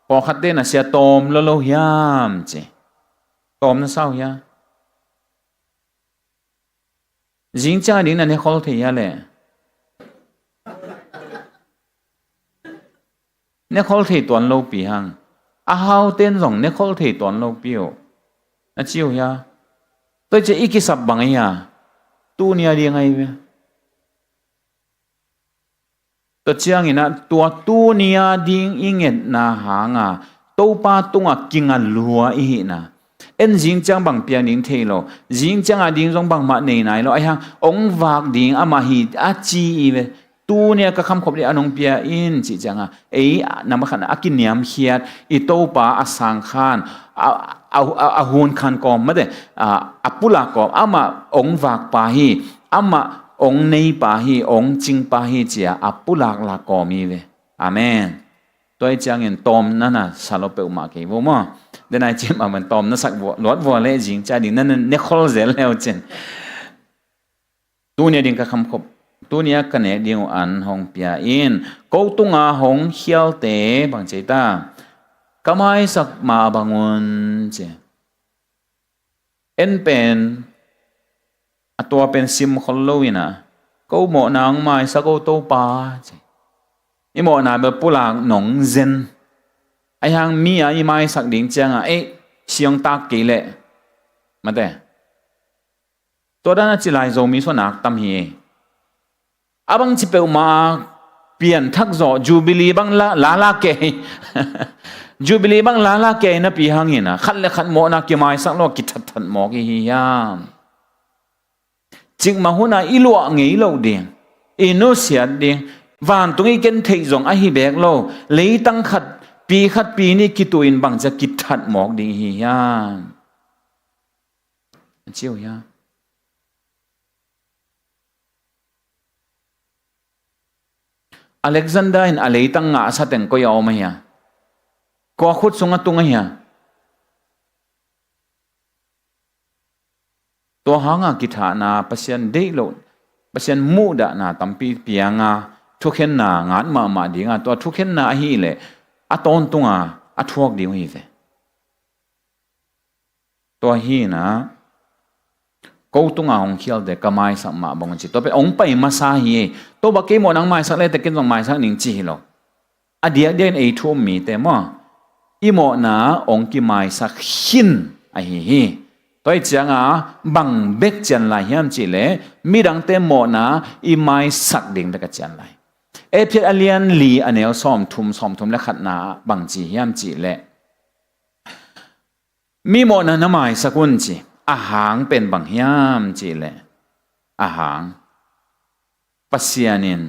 พอคัดเดน่ะเสียตอมแล้วเรายามเจตอมนั่นเศร้ายาจริงจ้าดิ่งนั่นให้เขาเทียเลยเนี่ยเขาเทตอนเราปีหังอาหาวเต้นส่งเนี่ยเขาเทตอนเราเปียวนั่นเชียวยาตัวจะอีกสับบางอย่างตัวเนี่ยยังไงเว้ยตัวเชียงนะตัวเนี่ยดิ่งอิงเงินนาหางอ่ะตัวป้าตัวกิงอ่ะลัวอีน่ะเอ็นจิงจังบางเปียนิ่งเทโลจิงจังอ่ะดิ่งส่งบางมาในไหนโลไอ้ฮังองวากดิ่งอามาฮีอาจีเว้ยตัวเนี่ยก็คำขบเรียนองเปียอินจิจังอ่ะนำมาขันอากินเนียมเขียดอีโตป้าอาสังขานอาหุนขันกอมไม่ได้ปุลากอมอามาองวากปาฮีอามาองในปาฮีองจิงปาฮีเจียปุลากลากอมีเวอาเมนตัวจังเงินตอมนั่นน่ะสารเปลมาเกี่ยวมั้งเดี๋ยวนายเจมมันตอมนั่นสักวัววัวเล่จิงใจดิ่งนั่นเนี่ยคอลเซลแล้วเจนตัวเนี่ยดิ่งก็คำขบตัวเนี้ยกันเนี่ยดิ่งอันหงเปียอินกูตุงอาหงเขียวเตะบางใจตากำไมสักมาบางวันเจเอ็นเป็นตัวเป็นซิมคนลุยนะกูหมอนางไม้สักกูโตปาเจนี่หมอนาแบบปุลางหนองเซนไอ้ยังมีไอ้ไม้สักดิ่งจังอ่ะเสียงตาเกลี่ยมาแต่ตัวนั้นจิไลโซมีส่วนนักตั้มเฮบังจิเปลมาเปลี่ยนทักษะจูบิลีบังลาเกยจูบิลีบังลาเกยนะปีหังเห็นนะขัดเลยขัดหมอนักกี่ไม้สักโลกิทัดหมอกี่ยามจึงมาหัวหน้าอีหลวงเงี้ยเราเดียงอินุเสียเดียง van tung i ken thei zong a hi bek lo leitang khat pi ni ki tuin bang cha ki that mok ding hi yan chiu ya Alexander in aleitang nga sa teng ko yaw ma ya ko khut sunga tunga ya to hanga ki tha na pasien de lo pasien mu da na tampi pianga thukhen na ngan ma dinga to thukhen na hi le aton tunga athuak ding hi ve to hi na ko tunga hong khial de kamai sa ma bong chi to pe ong pai ma sa hi to ba ke mo nang mai sak le te kin jong mai sak ning chi lo adia den ei thum mi te mo i mo na ong ki mai sak hin a hi toi changa bang bek chan lai hiam chi le mi dang te mo na i mai sak ding da ka chan lai e phiat alian li anel som thum la khat na bang chi hiam chi le mi mo na mai sakun chi a hang pen bang hiam chi le a hang pasianin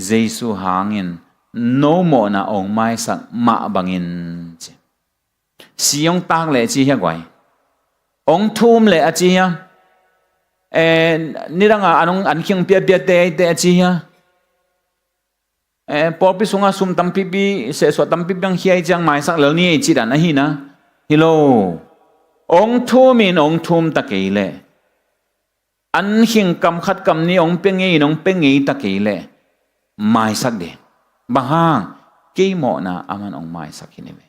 jesu hangin no mo na ong mai sak ma bangin chi siong tak le chi hi gwai ong thum le a chi ya niranga anong an khiang pia te a chi ya porpi sunga sum tampi bi se so tampi bang hiai jang mai sak lo ni chi dan a hi na hello ong thum ta ke le an hing kam khat kam ni ong pengei ta ke le mai sak de bahang ke mo na aman ong mai sak hi ne me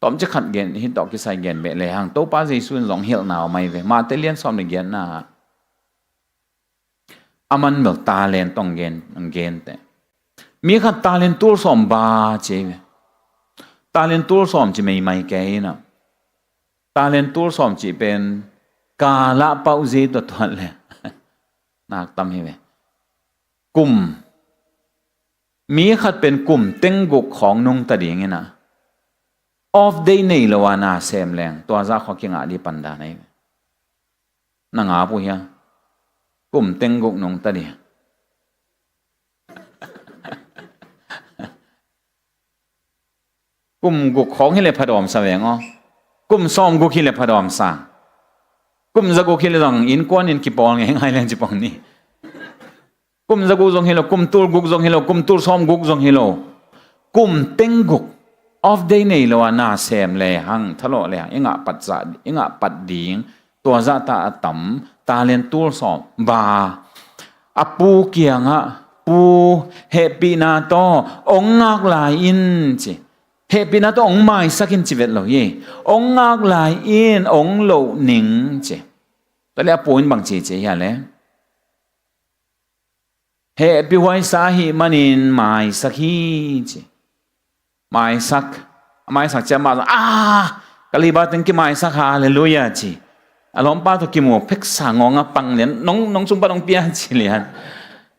tom che khat gen hi dok ki sai gen be le hang to pa jesu long hil naw mai ve ma te lian som ne gen na aman mel ta len tong gen te mi khat ta len tur som ba che ta len tur som chi mai ke na ta len tur som chi pen ka la pau ji to thon le nak tam hi ve kum mi khat pen kum teng guk khong nung ta ding ina of day nei lawana sem leng to za kho ki nga di panda nei na nga pu ya kum teng guk nung ta di kum guk khong hi le phadom sa weng o kum som guk hi le phadom sa kum za guk hi le dong in kon in ki pol ngai ngai leng chi pong ni kum za guk zong hi lo kum tur guk zong hi lo kum tur som guk zong hi lo kum teng guk of day nei lo na sem le hang thalo le inga patza inga pat ding to za ta atam ta len tur som ba apu kianga pu happy na to ong ngak lai in chi happy na to ong mai sakin chi vet lo ye ong ngak lai in ong lo ning chi to le apu in bang chi che ya le happy wai sa hi manin mai sakhi chi mai sak cha ma kaliba teng ki mai sak hallelujah chi alom pa to ki mo phek sa ngonga pang len nong sum pa nong pia chi lian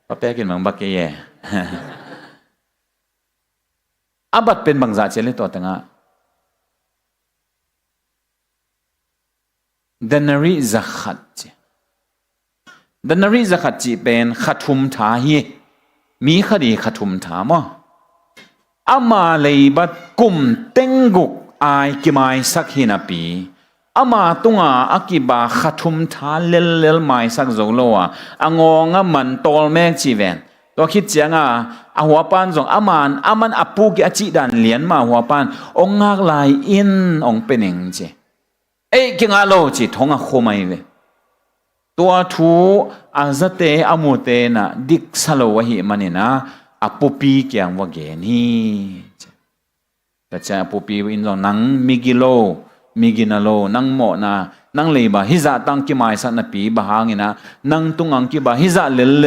pa pe kin mang ba ke ye abat pen bang za che le to tanga danari zakhat chi danari zakhat chi pen khathum tha hi mi khadi khathum tha mo ama leibat kum tengguk ai kimai sakhina pi ama tunga akiba khathum tha lel mai sak zolowa angonga man tol mek chi ven to khit chianga a hua pan jong aman apu ki achi dan lian ma hua pan ong ngak lai in ong peneng che ei kinga lo chi thonga khomai ve tua thu azate amute na dik salo wa hi manina apupi kyang wa ge ni ta cha apupi in lo nang miginalo nang mo na nang leiba hiza tang ki mai sa na pi bahangina nang tungang ki ba hiza lel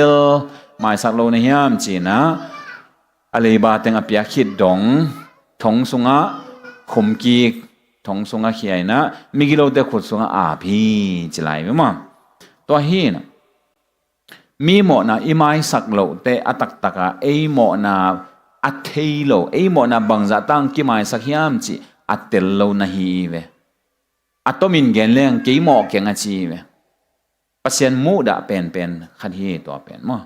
mai sak lo na hiam chi na aleiba teng apia khit dong thong sunga khum ki thong sunga khiai na migilo te khut sunga a phi chilai ma to hi na mi mo na imai sak lo te atak taka ei mo na athei lo ei mo na bangza tang ki mai sak hiam chi atel lo na hi ve atomin gen leng ke mo ke nga chi ve pasien mu da pen khan hi to pen mo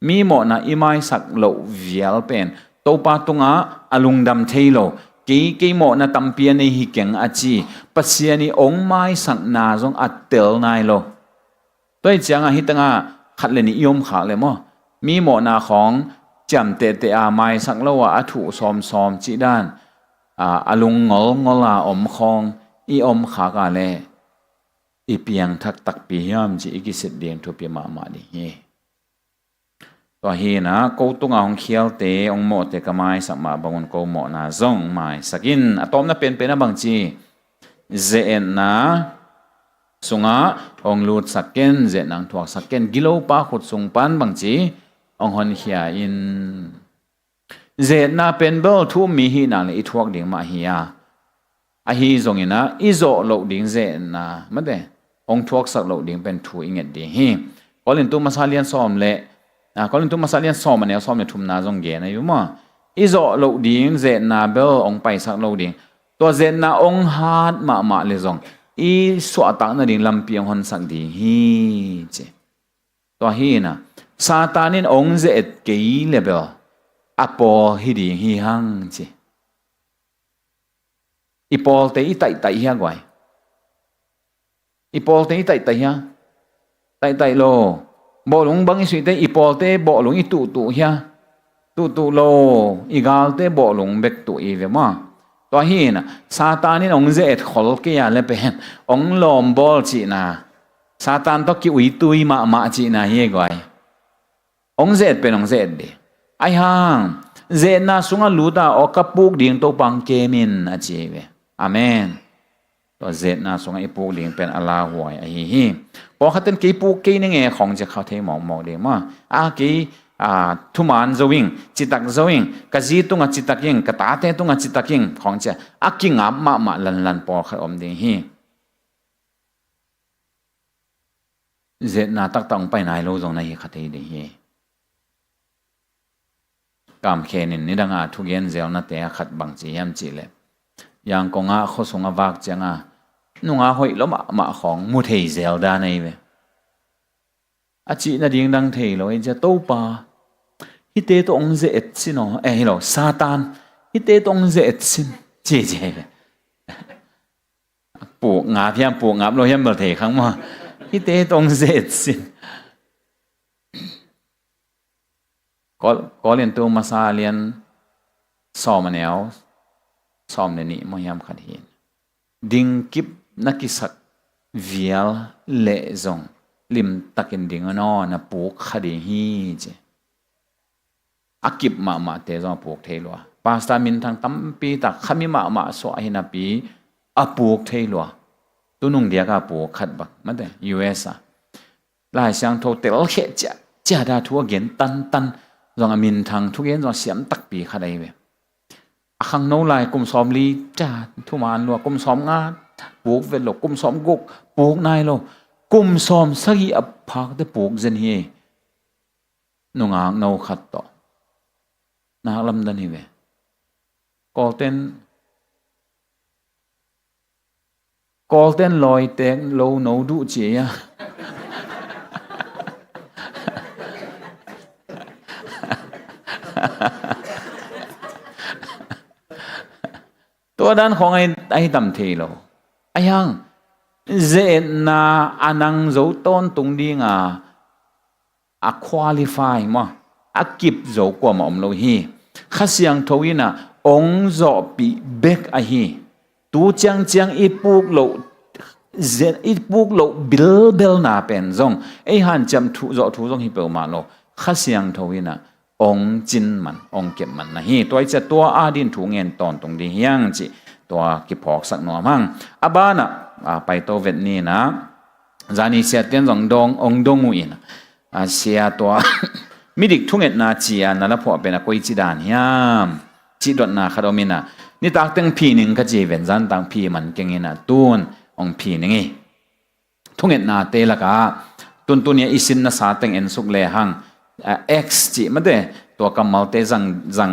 มีหมอนะอีไม้สักโลเวียลเป็นโตปาตุงะอลุงดำเทโลกี่หมอนะตัมเปียในฮิเก่งอาจีปัสยานีองไม้สักนาจงอัดเตลนายโลตัวจังฮิตังะขัดเลนิยมขาเลยมั้งมีหมอนาของจำเตอาไม้สักโลว่าอัถุซอมจีด้านอลุงงอลาอมคองอีอมขากาเลอีเปียงทักตักปียามจีอีกิสิเดียงทุปีมาดิเฮตัวเฮนะกูตุงเอาเขียวเตองหมดเตกไม้สักมาบางคนกูหมดนะจงไม้สักินอะตอมน่ะเป็นนะบางจีเจนนะสุงะองลูดสักเกนเจนังถวกสักเกนกิโลปาขุดสุงปันบางจีองหอนเฮียอินเจนนะเป็นเบลทุ่มมีฮีนังเลยอีถวกดิ่งมาเฮียอะฮีจงอินะอีโจโลดิ่งเจนนะมันเดองถวกสักโลดิ่งเป็นถูอิงเงดิ่งฮีก็เล่นตัวมาซาเลียนซ้อมเละก็เล่นตัวมาซาเลียนซ้อมมันเนี่ยซ้อมเนี่ยทุ่มนาจงเกนะอยู่มั้งอีโจโลดิ่งเจนนะเบลองไปสักโลดิ่งตัวเจนนะองฮาดมาเลยจงอีสวดตักนั่นดิ่งลำเปียงหอนสักดิ่งฮีเจตัวฮีนะซาตานินองเจตเกยเลเบลอปอฮิดิ่งฮีฮังเจอีปอลเตอีไตเฮียกว่าอีปอลเตอีไตเฮียไตโลบ่หลงบังอีสุยเตอีปอลเตบ่หลงอีตุเฮียตุโลอีกาลเตบ่หลงเบกตุอีเวมาตัวฮีนะซาตานินองเจตขอลเกียเลเปนองลอมบอลจีนาซาตานต้องกิอุยตุยมาจีนาเฮียกว่าองเจตเป็นองเจตดีไอฮังเจตนาสุงลูตาออกกับปุกดิ่งโตปังเกมินอาจีเวอาเมนตัวเจตนาสุงไอปุกดิ่งเป็นอัลลาหวยไอฮีพอขัดเป็นกี่ปุกกี่นี่ไงของจะเข้าเทมองเดียมากี่ทุมานจะวิ่งจิตักจะวิ่งกะจีตุงจิตักยิงกะตาเตตุงจิตักยิงของจะกิ่งมาลันพอขัดอมเดียฮีเจตนาตักไปไหนโลจงในขัดเดียฮีกามเขนินนี่ดังทุกเย็นเจ้านาเตะขัดบังจียมจีเลยยังกงข้อสงวักจังนุ่งหอยล้มมาของมุเทเซลดาในเวอาจีน่าดิ่งดังเทโลเอ็นจะโตปาฮิเตตองเจตสินอฮิโลซาตานฮิเตตองเจตสินเจเวปูงาเพียงปูงาโลเฮียมเบลเทครั้งมาฮิเตตองเจตสินก็เรียนตัวมาซาเรียนสอบมาแนวสอบในนี้มายามขัดเห็นดิ่งกิบนักกิสักเวียลเละจงลิมตักินดิ่งนอนะปูขัดฮีเจอากิบมาเตจงปูเทลัวปาสตามินทางตั้มปีตักขมิมาสวะหินาปีอาปูเทลัวตัวนุ่งเดียกาปูขัดบักมันเดUSหลายช่างโทเตลเขจะดาทัวเกนตันจงอามินทางทุกอย่างจงเสียมตักปีขัดไอเวขังโนลายกุมซ้อมลีจ้าทุมานลัวกุมซ้อมงาปูกเวลกุมซ้อมกุกปูกนายโลกุมซ้อมสักอับพักแต่ปูกเจนเฮนุ่งอ่างโนขัดต่อนาลำดันนี่เวกอลเต้นลอยเตงโลโนดูเจียตัวด้านของไอ้ดำเทโลไอ้ยังเจนาอันังโจต้นตุงดีงาควอลิฟายมั้งกิบโจกว่ามาอมโลฮีข้าเสียงทวีน่ะองโจปีเบกไอฮีตูจังอีปุกโลเจอีปุกโลเบลนาเป็นจงไอ้หันจำทูจงฮิเปลมาโลข้าเสียงทวีน่ะองจินมันองเก็บมันนะฮีตัวจะตัวอาดินถูเงินตอนตรงดียังจีตัวกิพอกสักหน่อมั่งอาบ้านะไปตัวเวทนี่นะจานี่เสียเตียนองดงมุยนะเสียตัวมิดิกทุ่งเอ็ดนาจียนั่นละพอเป็นกุยจีดานยามจีดนาคาร์มินะนี่ตักตั้งพีหนึ่งก็จีเวนจันตั้งพีมันเก่งนะตูนองพีหนึ่งทุ่งเอ็ดนาเตละกาตุนเนี่ยอิสินนะสาตังเอ็นสุกเลหังX จีมันเดตัวกำมัลเตจัง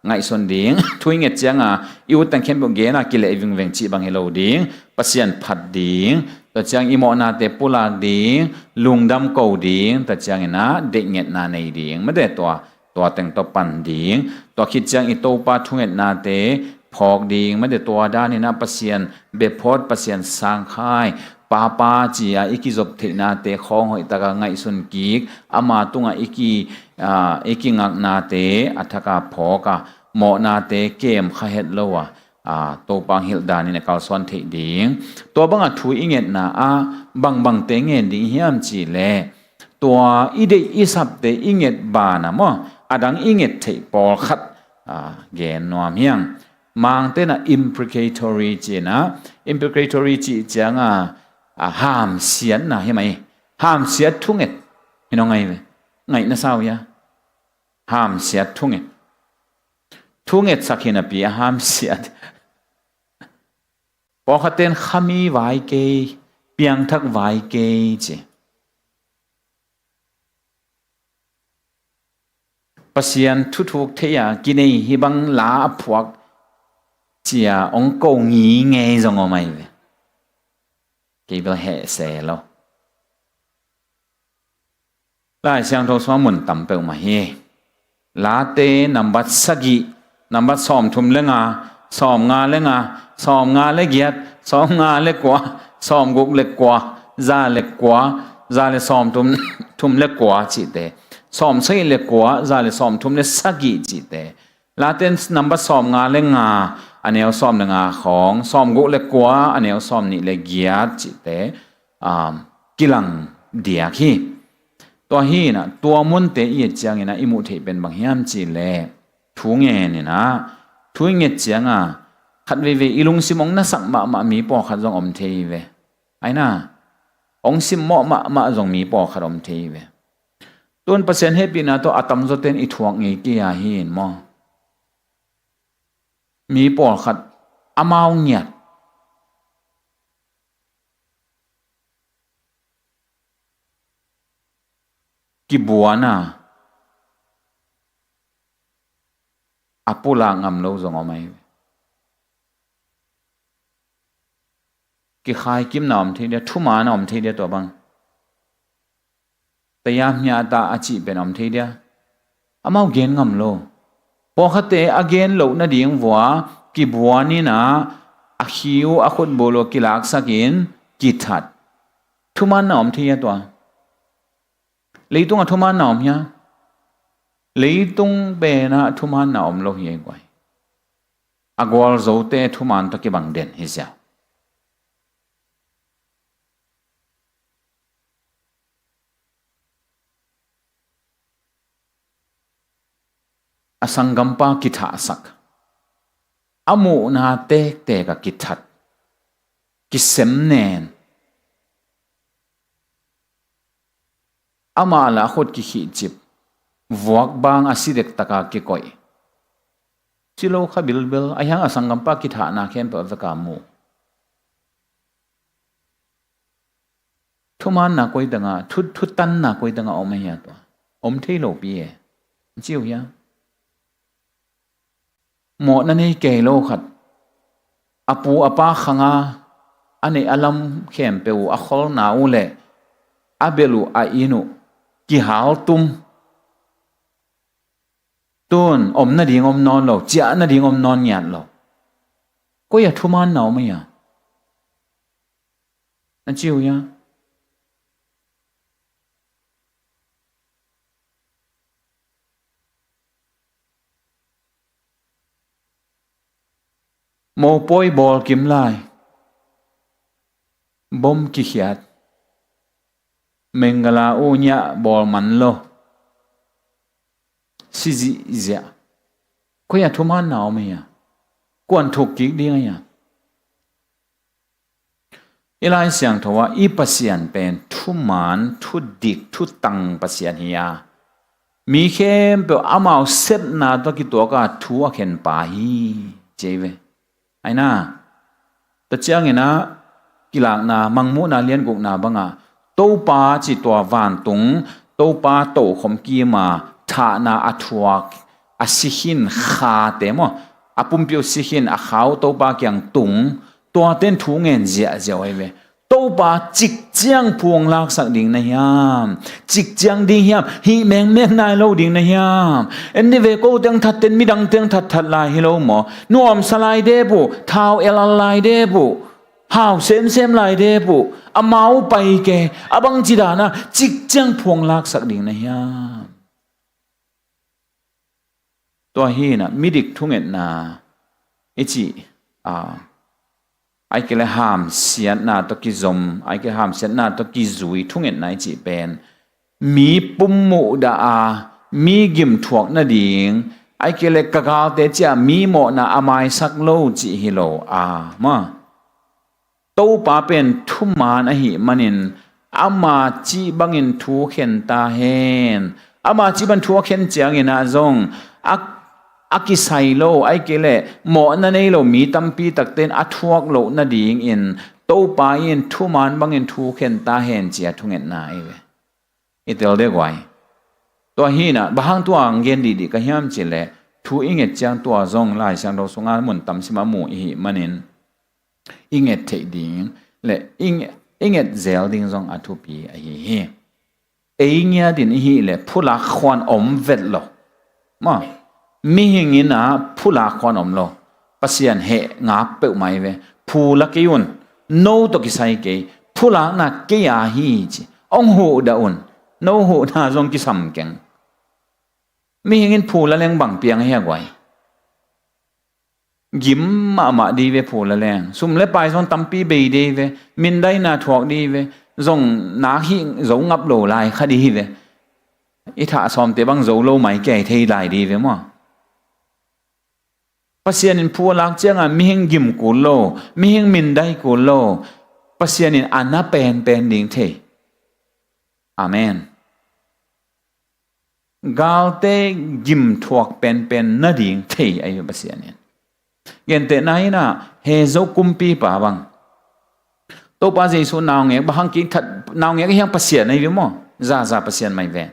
ไงส่วนดิ่งทุยเงจังอิวตังเข้มบงเกนะกิเลวิงจีบังเฮโลดิ่งปัสยันผัดดิ่ง ตัวเจียงอีโมนาเตปุลากดิ่งลุงดำเกาดิ่งตัวเจียงนะเด็กเงียนาในดิ่งไม่ได้ตัวแต่งตัวปั่นดิ่งตัวคิดเจียงอีโตปาทุ่งเงียนาเตพอกดิ่งไม่ได้ตัวด้านนี่นะปัสยันเบพอดปัสยันสร้างค่ายป้าจีอาอีกิจบเทนาเตของหอยตะกางไงสุนกิกอามาตุงอีกิงักนาเตอัฐกาพอกะโมนาเตเกมขเฮ็ดโลวะตัวปังฮิลดานี่นะกาสอนเทดิ่งตัวบังถุยเงียนาบังเตงเงียดิ่งเฮียมจีเลตัวอีเดอีสับเตอิเงียบานะมั้งดังอิเงียเทปอลขัดเกนนวมเฮียงมังเตนะ imprecatory จีนะ imprecatory จีจังห้ามเสียนนะเห็นไหมห้ามเสียทุ่งเอ็ดเห็นไงเลยไงน่าเศร้ายะห้ามเสียทุ่งเอ็ดสักเห็นปีห้ามเสียพอเขาเต้นขมีไว้เกยเปียงทักไว้เกยจีปัสยันทุกเทียกินให้บังลาพวกเจียองโกงีเงยจงเอาไหมเลยกี่เบลเหเสลลายเสียงโทรศัพท์มุนตั้มเปิลมาเฮลาเตนับบัตสกีนับบัตซ้อมทุ่มเลงซ้อมงานเลงซ้อมงานเล็กเกียดซ้อมงานเล็กกว่าซ้อมกุกเล็กกว่าซาเล็กกว่าซาเลซ้อมทุ่มเล็กกว่าจิตเตซ้อมใช้เล็กกว่าซาเลซ้อมทุ่มเล็กสกีจิตเตลาเตนนับบัตซ้อมงานเลงอันนี้เอาซ้อมเลงของซ้อมกุกเล็กกว่าอันนี้เอาซ้อมนี่เล็กเกียดจิตเตกิลังเดียกีตัวฮีนะตัวมุนเตอีเจียงนะอิมุเทเป็นบางยามจีเลทุงเงินนี่นะทุงเงินเจียงขัดเวอีลุงซิมองน่าสักมามีปอขัดจงอมเทเวไอ้น่ะองซิมเหมาะมาจงมีปอขัดอมเทเวตัวเปอร์เซ็นต์ให้ปีนะตัวอัตมโจเตนอีทวงเงกี่ยาหินมอมีปอขัดอามาวเงียดกิบัวน่ะอาปูลางำโลจงเอาไหมกิขายกิมนอมทีเดียทุมานอมทีเดียตัวบังแต่ยามยาตาอาชีเป็นอมทีเดียอามาเกนงำโลพอขัดเตอเกนโลน่ะดิ่งวัวกิบัวนี่นะอาคิวอาคุดโบโลกิลักสักินกิทัดทุมานอมทีเดียตัวlấy tung thu man naom ya lấy tung be na thu man naom lo hi quay agwal zo te thu man to ki bang den hi sia asangampa ki tha sak amu na te ka ki that ki sem nen ama la khot ki khi chip vuak bang asidek taka ki koi chilo kha bilbel ayang asangam pa ki tha na khem pa vaka mu thuman na koi danga thut tan na koi danga om ya to om thei lo pi e chiu ya mo na nei ke lo khat apu apa khanga ane alam khem pe u akhol na u le abelu a inu ki hal tum tôn om na ding om non lo chia na ding om non nyan lo ko ya thuman naw ma ya na chiu ya mo poi bol kim lai bom ki khiat mengala unya bol man lo sizi zia ko ya thuman naw me ya kwan thuk ki ding ya ilai siang thowa I pasian pen thuman thu dik thu tang pasian hiya mi khem pe amao set na to ki to ka thu a khen pa hi jeve aina ta chiang ina kilak na mangmu na lian guk na banga to pa chi to van tung to pa to khom ki ma tha na athuak asihin kha te mo apum pio sihin a khau to pa kyang tung to ten thu ngen zia zia we tô ba chích chiang phuong lak sak ding na hiam chích chiang ding hiam hi meng meng nai lo ding na hiam en ni ve ko teng that ten mi dang teng that that lai hi lo mo nuam salai de bu thao el lai de bu hao sem lai de bu amau pai ke abang jidana chích chiang phuong lak sak ding na hiam to hi na midik thunget na ichi ai cái là ham xiên na to ki zom ai cái ham xiên na to ki zui thung en nai chi pen mi pum mu da mi gim thuak na ding ai cái là kagal te cha mi mo na amai sak lo chi hi lo ma to pa pen thu man a hi manin ama chi bangin thu khen ta hen ama chi ban thu khen chiang ina zong aki sai lo ai ke le mo na nei lo mi tampi takten athuak lo na ding in to pa in thu man bang in thu khen ta hen chia thungen na ai we itel de gwai to hi na bahang tu ang gen di ka hiam che le thu inget chang to zong lai sang do sunga mun tam sima mu hi manin inget the ding le inget zel ding zong athu pi a hi e nya din hi le phula khwan om vet lo ma mi hingin phula khon omlo pasian he nga pe mai ve phula ke un no to ki sai ke phula na ke ya hi chi ong ho da un no ho na zong ki sam keng mi hingin phula leng bang piang he gwai gim ma di ve phula leng sum le pai zon tampi be de ve min dai na thuak di ve zong na hi zo ngap lo lai khadi ve i tha som te bang zo lo mai ke thei lai di ve mo pasian in pu lak chiang mi hing gim ku lo mi hing min dai ku lo pasian in ana pen ding the amen galte gim thuak pen na ding the ai pasian in gen te nai na he zo kumpi pa bang to pa jesu naw nge bang ki that naw nge cái hiang pasian ai mo za pasian mai ve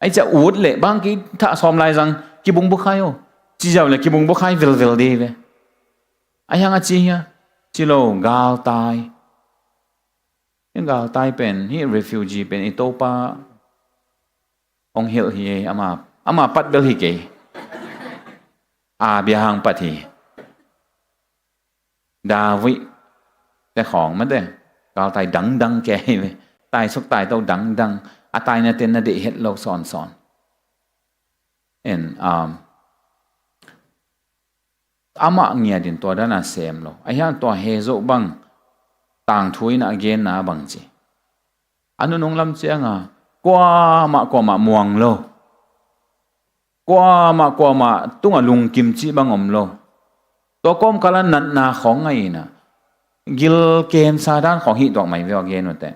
ai cha ut le bang ki tha som lai rằng ki bung bu khai o chỉ giàu là cái bông bốc hai vel đi về, ai hang chi nhá, chỉ lo gal tai, những gal tai pen, hi refugee pen Ethiopia, ông hiểu hi ama pat bel hi ke, bia hang pat hi, David, cáiของมันเด้ gal tai đắng ke về, tai sốc tai tao đắng, tai na tên na để hết lâu son, and ama ngia din to dana sem lo ayang to he zo bang tang thui na again na bang chi anu nong lam chianga kwa ma muang lo kwa ma tunga lung kim chi bang om lo to kom kala nat na khong ngai na gil ken sa dan khong hi dok mai ve again ote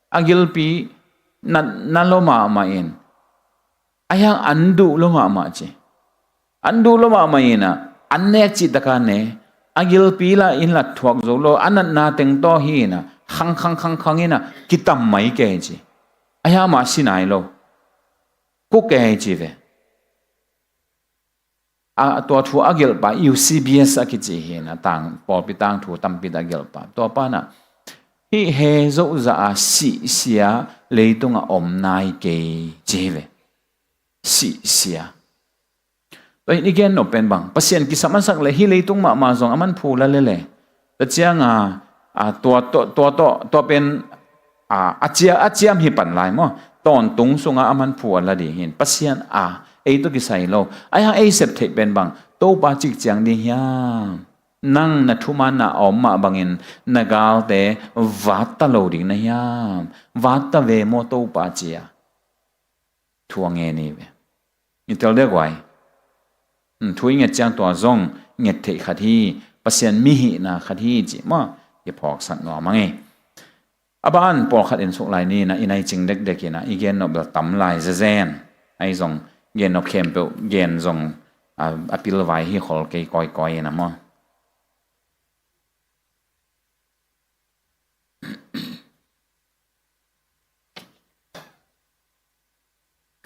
agil pi nan lo ma in ayang andu lo ma chi andu lo ma ina annek chi taka ne agil pila in la thuak zo lo anan na teng to hi na khang ina kitam mai ke chi aya ma sinai lo ku ke chi ve to thu agil pa UCBS a ki chi hi na tang pol pi tang thu tam pi da gil pa to pa na hi he zo za si sia leitung a om nai ke chi ve si sia vậy đi gen nó pen bang pasien ki saman sak le hi leitung ma zong aman phula le ta chiang to pen achiam hi pan lai mo ton tung sunga aman phu la di hin pasien ei to ki sai lo ai ha ei sep the pen bang to pa chik chiang di hiam nang na thuma na om ma bangin nagal te wat ta lo ding na hiam wat ta ve mo to pa chia thuang e ni ve ni tel de gwai thui nghe chang to zong nghe the khat hi pasien mi hi na khat hi chi ma ye phok san no mangi aban por khat in sok lai ni na inai ching dek ina igen no bel tam lai zen ai zong gen no khem pe gen zong apil vai hi khol ke koi na mo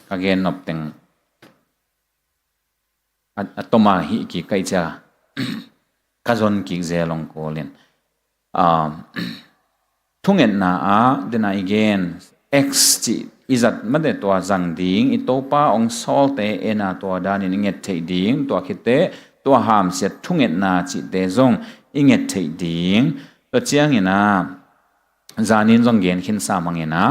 again no teng atoma hi ki kai cha kazon ki zelong ko len thung et na a dena again x chi izat made to zang ding itopa ong sol te ena to dan in nget thei ding to khite to ham set thung et na chi te zong inget thei ding to chiang ina zanin zong gen khin sa mangena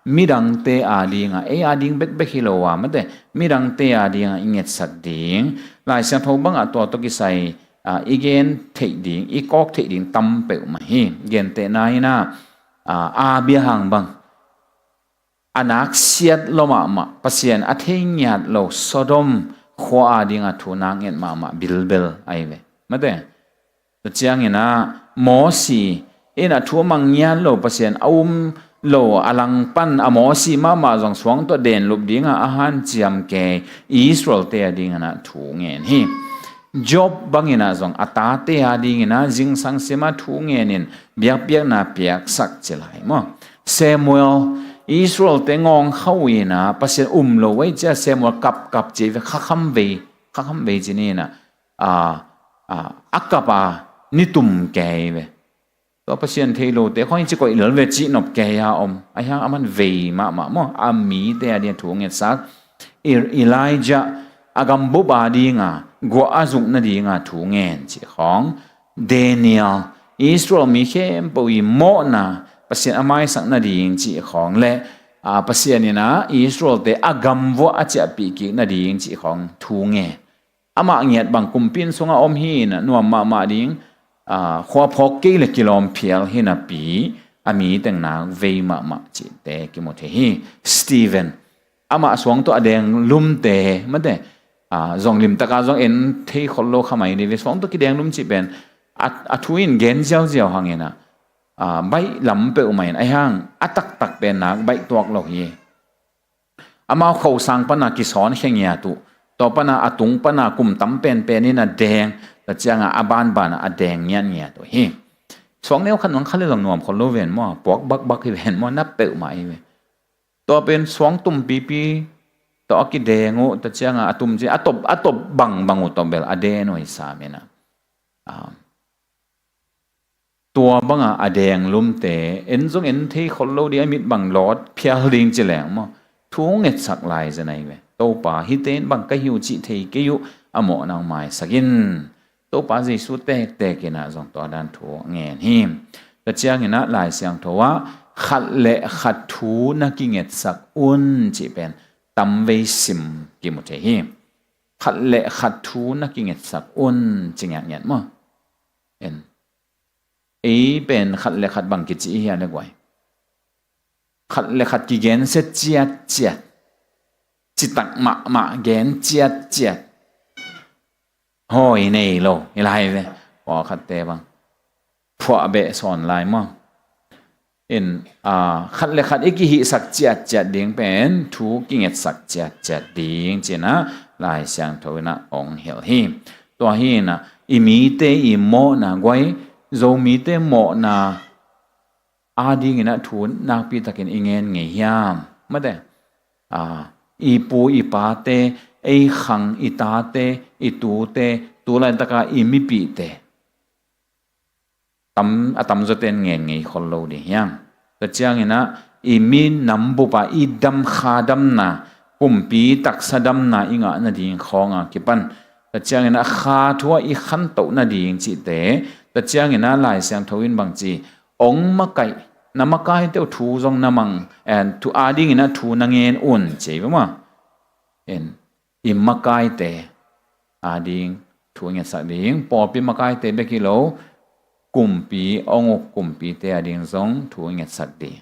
midang te adinga e ading bek bek hilowa mate midang te adinga inget sak ding lai sia tho bang a to ki sai again thei ding I kok thei ding tam pe ma hi gen te na ina a bia hang bang anak siat loma ma pasien a theinyat lo sodom khwa adinga thunang en ma bilbel ai ve mate to chiang ina mo si ina thu mangyan lo pasien lo alang pan amosi mama zong swang to den lup dinga ahan chiam ke Israel te adinga na thu ngen hi job bangina zong ata te adinga jing sang sema thu ngenin biak biak na piak sak chelai mo Samuel Israel te ngong khawina pasien lo wei cha Samuel kap che khakham ve jinina akapa nitum ke ve to pasien thelo te khoi chi ko ilal ve chi nop ke ya ai hang aman ve ma mo ami te adin thung et sak Elijah agam bu ba dinga go azung na dinga thungen chi khong Daniel Israel mi khem po I mo na pasien amai sak na ding chi khong le pasien ina Israel te agam vo acha pi ki na ding chi khong thunge ama ngiat bang kumpin sunga hi na nuam ma ding khwa phok ke le kilom phial hina pi ami teng na ve ma chi te ki mo the hi Stephen ama swang to adeng lum te mate zong lim taka zong en thei kholo khamai ni ve swang to ki deng lum chi ben thuin gen jiao hangena bai lam pe umain ai hang atak tak pe nak bai tuak lo hi ama khau sang pana ki son hengya tu to pana atung pana kum tam pen ni na deng ta changa aban bana adeng nyan nya to hi swang neu khan wang khale long nom kholo ven mo pok bak hi ven mo na pe mai ve to pen swang tum pi to ki dengu ta changa atum je atop bangu to bel ade no isa mena tua banga adeng lum te en zong en thei kholo di amit bang lot phial ding cheleng mo thung et sak lai je nai ve to pa hi ten bang ka hiu chi thei ke yu amo nang mai sakin to pa Jesu te kina zong to dan thu ngen him ta chiang ina lai siang thowa khat le khat thu na ki nget sak un chi pen tam ve sim ki mu the hi khat le khat thu na ki nget sak un chingya nyan mo enเป็นขัดเลขัดบังกิจอีอะไรกว่าขัดเลขัดกิเกนเสเจียดจิตักมาเกนเจียดห้อยในโลอะไรเลยพอขัดเตบังพวกเบสอนลายมั่งขัดเลขัดอีกหิสักเจียดดิ่งเป็นถูกกิเงสักเจียดดิ่งเจนะลายเสียงทวินะองเฮลฮีตัวฮีนะอิมีเตอิโมนะไว้zomi te mo na ading ina thun nak pi takin ingen nge hiam mate ipu ipa te ei khang ita te itu te tulai taka imi pi te atam zoten nge kholo di hiam ta chiang ina imi nambu pa idam khadam na kumpi taksadam na inga na ding khonga kipan ta chiang ina kha thua I khan to na ding chi te ta chiang ina lai siang thoin bang chi ong makai namakai te thu zong namang and to ading ina thu nangen un che ma en imakai te ading thu nge sa ding po pi makai te be kilo kumpi ong kumpi te ading zong thu nge sa di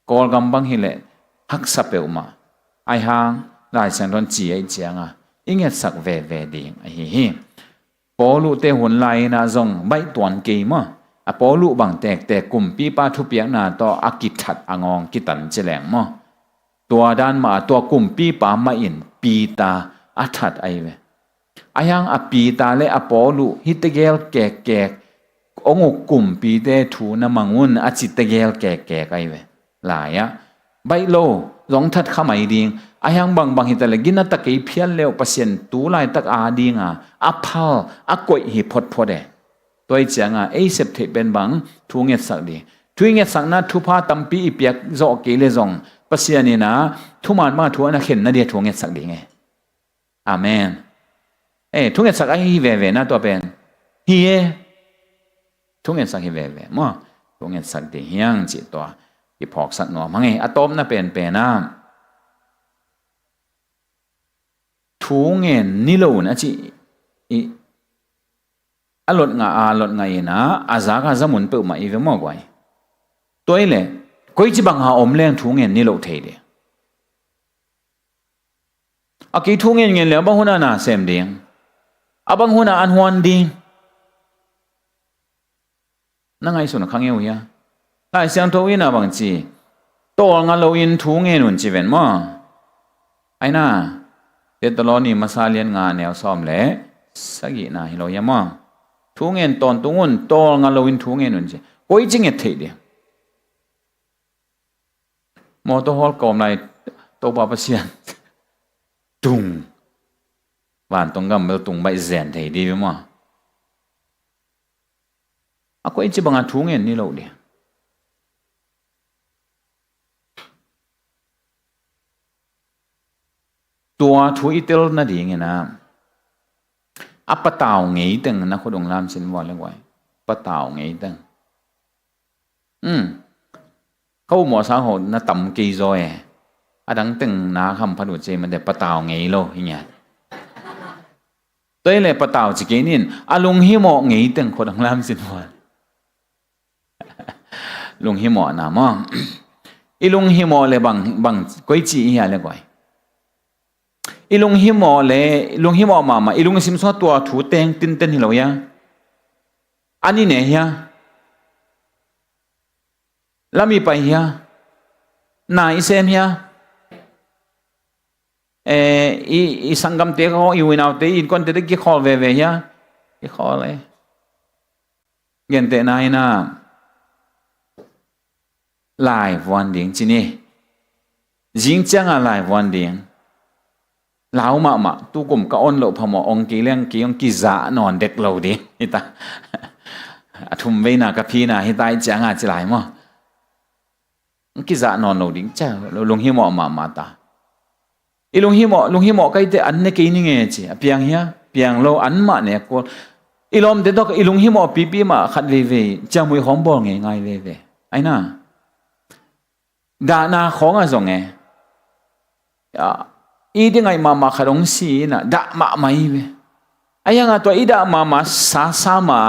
kol gam bang hi le hak sa pe ma ai hang lai siang don chi ai chiang inge sak ve ding a hi polu te hun lai na zong bai tuan ke ma a polu bang tek kum pi pa thu piak na to akithat angong kitan cheleng mo tua dan ma tua kum pi pa ma in pi ta athat ai ve ayang a pi ta le a polu hitegel ke ong kum pi te thu na mangun a chitegel ke ai ve la ya bai lo zong that khamai ding ayang bang hitale gina takai phial leo pasien tu lai tak adinga aphal akoi hi phot phode toi changa ei sep the ben bang thunget sak di ทุยเงสังนาทุพาตัมปีเปียกโจเกเลจงปัสยานีนะทุมานมาทัวนะเข็นนะเดียทัวเงสักดีไงอาเมนทุเงสักไอ้ฮิเวเวนะตัวเป็นฮีเอทุเงสักฮิเวเวมั้งทุเงสักดียังจิตตัวที่พอกสักหน่อมั้งไงอะตอมนะเป็นนะทุเงนิโลนะจิอลดงาลดงาอินะอาจากาจมุนเปิดมาอีเวมากกว่าตัวเองก็อีบังหาอมเลี้ยงทุเงินนี่โลเทเดียอากิทุเงินเงินแล้วบางคนน่ะเสมเดียงบางคนน่ะอันหวนดีนั่งไงส่วนข้างเงี้ยแต่เสียงตัวอินะบางทีตัวงานเราอินทุเงินนุ่นจีเวนมั้งไอ้น่ะเด็ดตลอดนี่มาซาเลียนงานแนวซ้อมเละสักกี่น่ะฮิโรยามั้งทุเงินตอนตุ้งตัวงานเราอินทุเงินนุ่นจีก็อีจริงเทเดียมอเตอร์ฮอลกอมไลตัวบาปเสียนตุงวันตรงกับเมลตุงใบเซนเทดีมั้งaku ini bangat tungen ni lo dia tua tu itel na di ngena apa tahu ngai teng na ko dong lam sin wa le wai apa tahu ngai tengเขาหมอสาวโหน่ะต่ำกี่ซอยดังตึงนาคำพันธุ์เจมันแต่ปะตาวไงโลอย่างเงี้ยตัวเลยปะตาวจิเกนินลุงฮิโมไงตึงคนทั้งลามสินวันลุงฮิโมนะมั้งลุงฮิโมเลยบางก้อยจีเฮียเลยก้อยลุงฮิโมเลยลุงฮิโมมาลุงซิมซอตัวถูเต็งตินฮิโลยะอันนี้เนี่ยเฮียแล้วมีไปเฮียนายเซมเฮียอีสังกัมเตะเขาอยู่ในเอาเตะอินคนเตะกี่ข้อเวเฮียกี่ข้อเลยเงินเตะนายนะหลายวันเดียงจีนี่ยิงจังอะไรวันเดียงเหล่ามาตู้กลุ่มก็อ้นโลพมองกี่เรื่องกี่องกี่จ่านอนเด็กเราดิฮิตาทุ่มเวน่ากับพี่น่ะฮิตาจังอาจจะหลายมั้งกิจานอนเราดิ้งจ้าลุงฮิโมมาตาลุงฮิโมก็ไอ้เด็กอันนี้กินยังไงจีเพียงเฮียเพียงเราอันมาเนี่ยก็ลมเด็ดดอกลุงฮิโมปีมาขัดเวจะมวยของบอลไงเวไอ้น่ะดานาของอะไรส่งไงอีเด็กไงมาขดงสีน่ะด่ามาไม่เวไอ้ยังตัวอีด่ามาซามา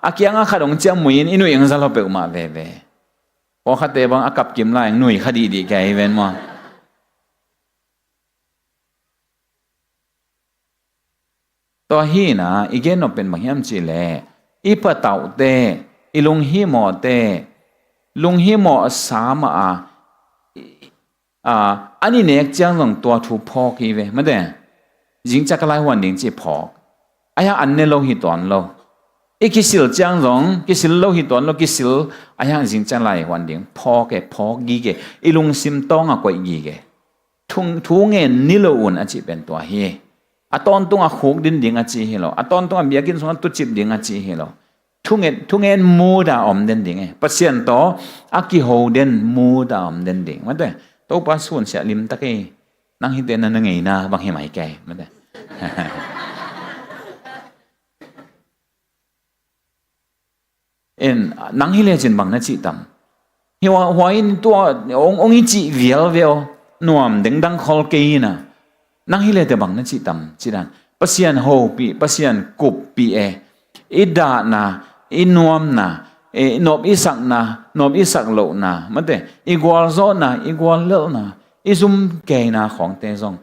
อากี้ยังขดงจะมวยอินุยังจะเราเปิดมาเวพอขัดเตะบางอากับกิมไล่หนุ่ยคดีดีแกอีเวนมาตัวฮีนะอีเกนเป็นบางอย่างจีเล่อีปะเต่าเตอีลุงฮีหมอเตลุงฮีหมอสามอันนี้เนี่ยจังหลงตัวถูกพอกอีเวไม่ได้ยิงจักรไล่วันหนึ่งจีพอกไอ้ยังอันนี้เราหิตอนเราอีกิสิลจังหลงกิสิลเราหิตอนเรากิสิลไอ้ยังยิงจักรไล่วันหนึ่งพอกกีเกอีลุงซิมต้องกว่ากีเกทุ่งเงินนี่เราอุ่นอาจีเป็นตัวเฮตอนตัวขูกดินดิ่งอาจีเฮโลตอนตัวเบียกินส่วนตุจิบดิ่งอาจีเฮโลทุ่งเงินมูดาอมเดินดิ่งปัจเจียนต่ออากิโฮเดนมูดาอมเดินดิ่งมันได้ตัวปัสส่วนเสียลิมตะเกนั่งหินเดนนั่งไงนะบางเฮไม่แก่มันได้นังฮิเลจินบางนั่นจิตตัมเฮว่าอินตัวองค์จีเวียวนวมดึงดังคอลเกย์นะนังฮิเลแต่บางนั่นจิตตัมจิดันปัสยันโฮปีปัสยันกุบปีอิดานะอินวมนะนบอิสักนะนบอิสักโลนะมันแต่อีกวอลโซนะอีกวอลเลนะอิซุมเกย์นะของเตซอง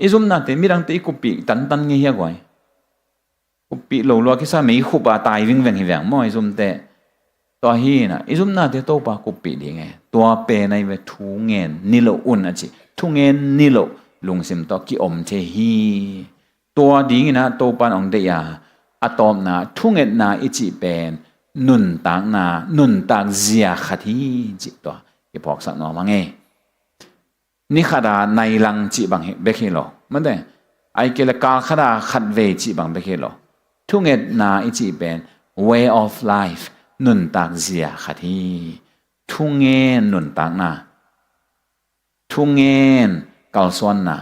อิซุมนะแต่มีดังตีกุบปีตันเงี้ยกว่ากุบปีโลลัวคิดซะไม่ขุบตายวิ่งเวียงมั่วอิซุมแต่ตัวฮีนะอิซุมนาเดโตปากุปีดีไงตัวเปในเวทุงเงินนิโลอุนอ่ะจิทุงเงินนิโลลุงซิมตอกิอมเทฮีตัวดีนะโตปานองเดียอะตอมนะทุงเงินนาอิจิเป็นนุนตางนานุนตางเซียขัดฮีจิตัวอีพอกสักหน่อมาไงนี่ขดาในลังจิบังเบคิโลมันได้ไอเกลกาขดาขัดเวจิบังเบคิโลทุงเงินนาอิจิเป็น way of lifeนุนตากเสียขัดฮี ทุ่งเงินนุนตักนะทุ่งเงินกัลส่วนนะ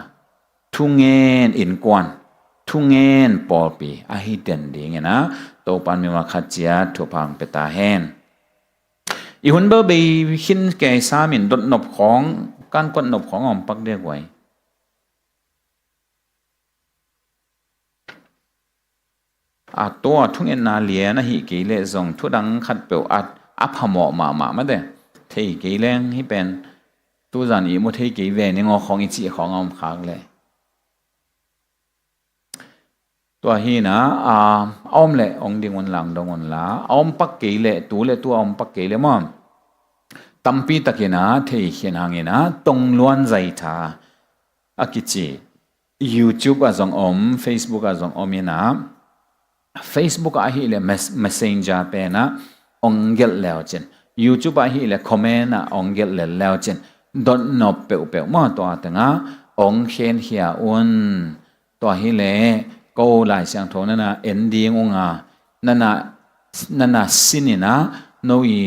ทุ่งเงินอินกวนทุ่งเงินปอปีอาฮิเดนดีเงี้ยนะตัวปันมีมาขัดเจียทุพังเปตาเฮนอีหุ่นเบอร์ไปหินแก่สามินดดนบของการกดนบของอมปักเดียกไว้ตัวทุ่งเงินนาเลียนะฮิกิเลซงทุดังขัดเปียวอัพหมอมาเด้เทกิเลงฮิเป็นตัวจันอีมุเทกิเวนี่งอของอิจิของอมขากเลยตัวฮีนะอมเลยองดิงวันหลังดงวันละอมปักกิเลตัวเลยตัวอมปักกิเลมั่งตั้มปีตะกินะเทเขียนหางนะตรงล้วนใจท่าอากิจิ YouTube อาจงอม Facebook อาจงอมนะ Facebook อาฮิเล Messenger เป็นนะองเกลแล้วเจน YouTube อาฮิเลคอมเมนต์นะองเกลแล้วเจนดอนนบเปวมาตัวตั้งองเขียนเหียอุนตัวฮิเลก็หลายเสียงโทนั่นนะเอ็นดีงงานั่นนะสินี่นะโนอี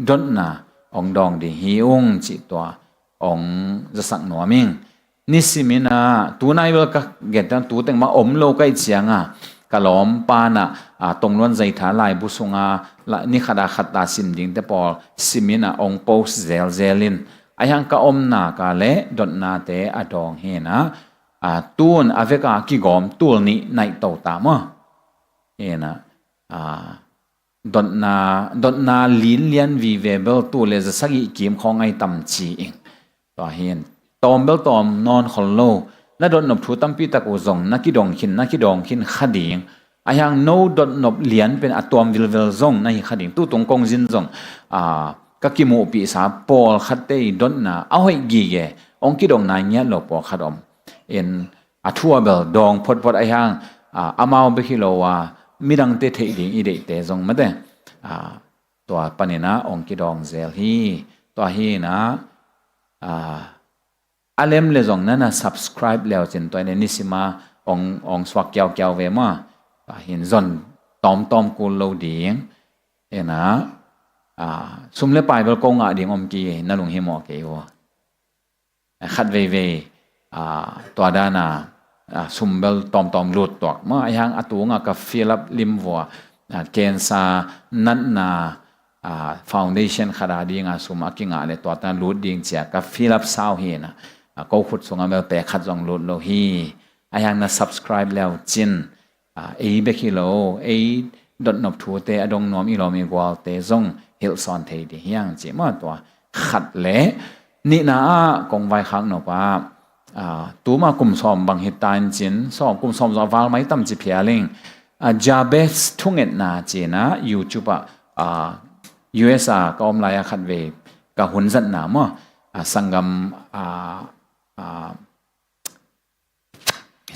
ดอนนะองดองดีฮิองจิตตัวองจะสักหนัวมิงนิสิมินะตัวนายเวลก็เกิดตั้งตัวแต่งมาอมโลกไอเสียงกะล้อมปานะตรงล้วนใจถาลายบุษงาละนี่ขดาขัดตาสิมดิงแต่พอสิมินะองโพสเซลลินไอยังก็อมนากาเลดอนนาเตอดองเฮนะตูนอเวกากิกอมตูนนี้ในโตตามะเฮนะดอนนาลินเลียนวีเวเบลตูเลจะสักอีกิมของไอตัมจีเองตัวเฮนตอมเบลตอมนอนคอนโลนั่นดอนนบทูตัมปีตะกูซงนักกิดองขินขดิงไอยังโนดอนนบเลียนเป็นอะตอมวิลเวลซงในขดิงตู้ตรงกงจินซงก็กิโมปีสาปอลขัดเตยดอนนาเอาให้กีเกองกิดองนายเนี้ยหลบปอขัดอมเอ็นทัวเบลดองพดไอยังอามาเบคิโลวามีดังเตเทดิงอีเดเตซงมาเตตัวปนินะองกิดองเซลฮีตัวฮีนะอาเลมเลซงนั่นนะ subscribe แล้วจนตัวนี้นิสิมาองสวักเกี่ยวเวมาเห็นซอนตอมกูโลดิงเอ็นะสุมเลไปเบลกงดิ่งอมกีนั่นลงหิมอเกี่ยวขัดเวตัวด้านาสุมเบลตอมลุดตัวเมื่อยังอตุงกับฟิลิปลิมวัวเกนซานันนาfoundation ขนาดดิ่งสุมกิงอะไรตัวนั้นลุดดิ่งเจ้ากับฟิลิปซาวเฮนะก็ขุดส่งเบลแต่ขัดจงลุดโลฮียังน่า subscribe แล้วจินเบคิโลดอนนบทูเตอดงนอมอีลอมีกวาเตซงเฮลซอนเทดียังจีมาตัวขัดเละนี่นะกงไว้ข้างนอกว่าตัวมากุมสอมบางเหตุการณ์จินสอบกุมสอมจะวาลไม่ตั้มจีเพียลิงจาเบสทุ่งเอ็ดนาจีนะยูทูบUS ก็อมลายขัดเวกับหุ่นจันนามสังกัม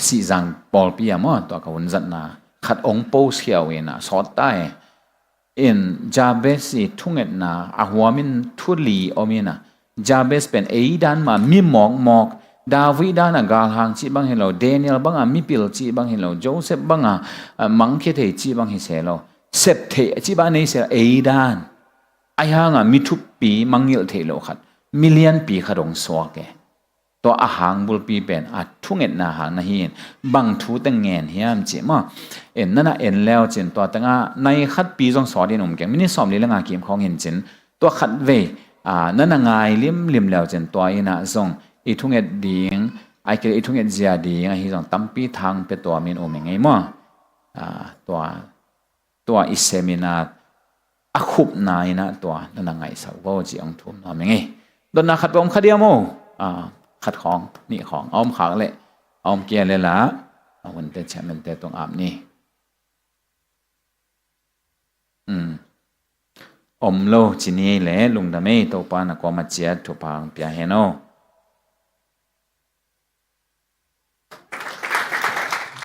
สีจังปอลปียมตัวกับหุ่นจันนาขัดองโปสเขียวเองนะสอดใต้เอ็นจาเบสทุ่งเอ็ดนาหัวมินทุลีอมีนะจาเบสเป็นด้านมามีหมอกดาวิดานกาลหังจีบังเฮโลเดนิเอลบังมีปิลจีบังเฮโลโจเซฟบังมังเคเทจีบังเฮเซโลเซฟเทจีบังเนเซด้านไอหังมีทุบปีมังเงลเทโลขัดมิเลียนปีขดงสวกเกตัวอาหางบุลปีเป็นทุ่งเอ็ดนาหางนะฮินบังทูตังเงินเฮียมจีมานั่นน่ะแล้วจินตัวตั้งในขัดปีจงสอดีนุ่มแกมินิสอมลีละงากิมของเห็นจินตัวขัดเวนั่นน่ะไงลิมแล้วจินตัวอีน่ะจงอีทุ่งเอ็ดดิงไอเกลอีทุ่งเอ็ดเจียดิงไอฮิจงตั้มปีทางเป็นตัวมินโอเมงไงมั่ตัวอิเซมินาอาคุบนายนะตัวนั่นน่ะไงสาวก็จีองทุ่มนะเมงไงโดนนักขัดองคดีโมขัดของนี่ของอมขังเลยอมเกียร์เลยละวันเตชมันเตตรงอาบนี่อมโลจินีเลยลุงดำไม่ตัวปานก็มาเจียทุพังเปียเฮโน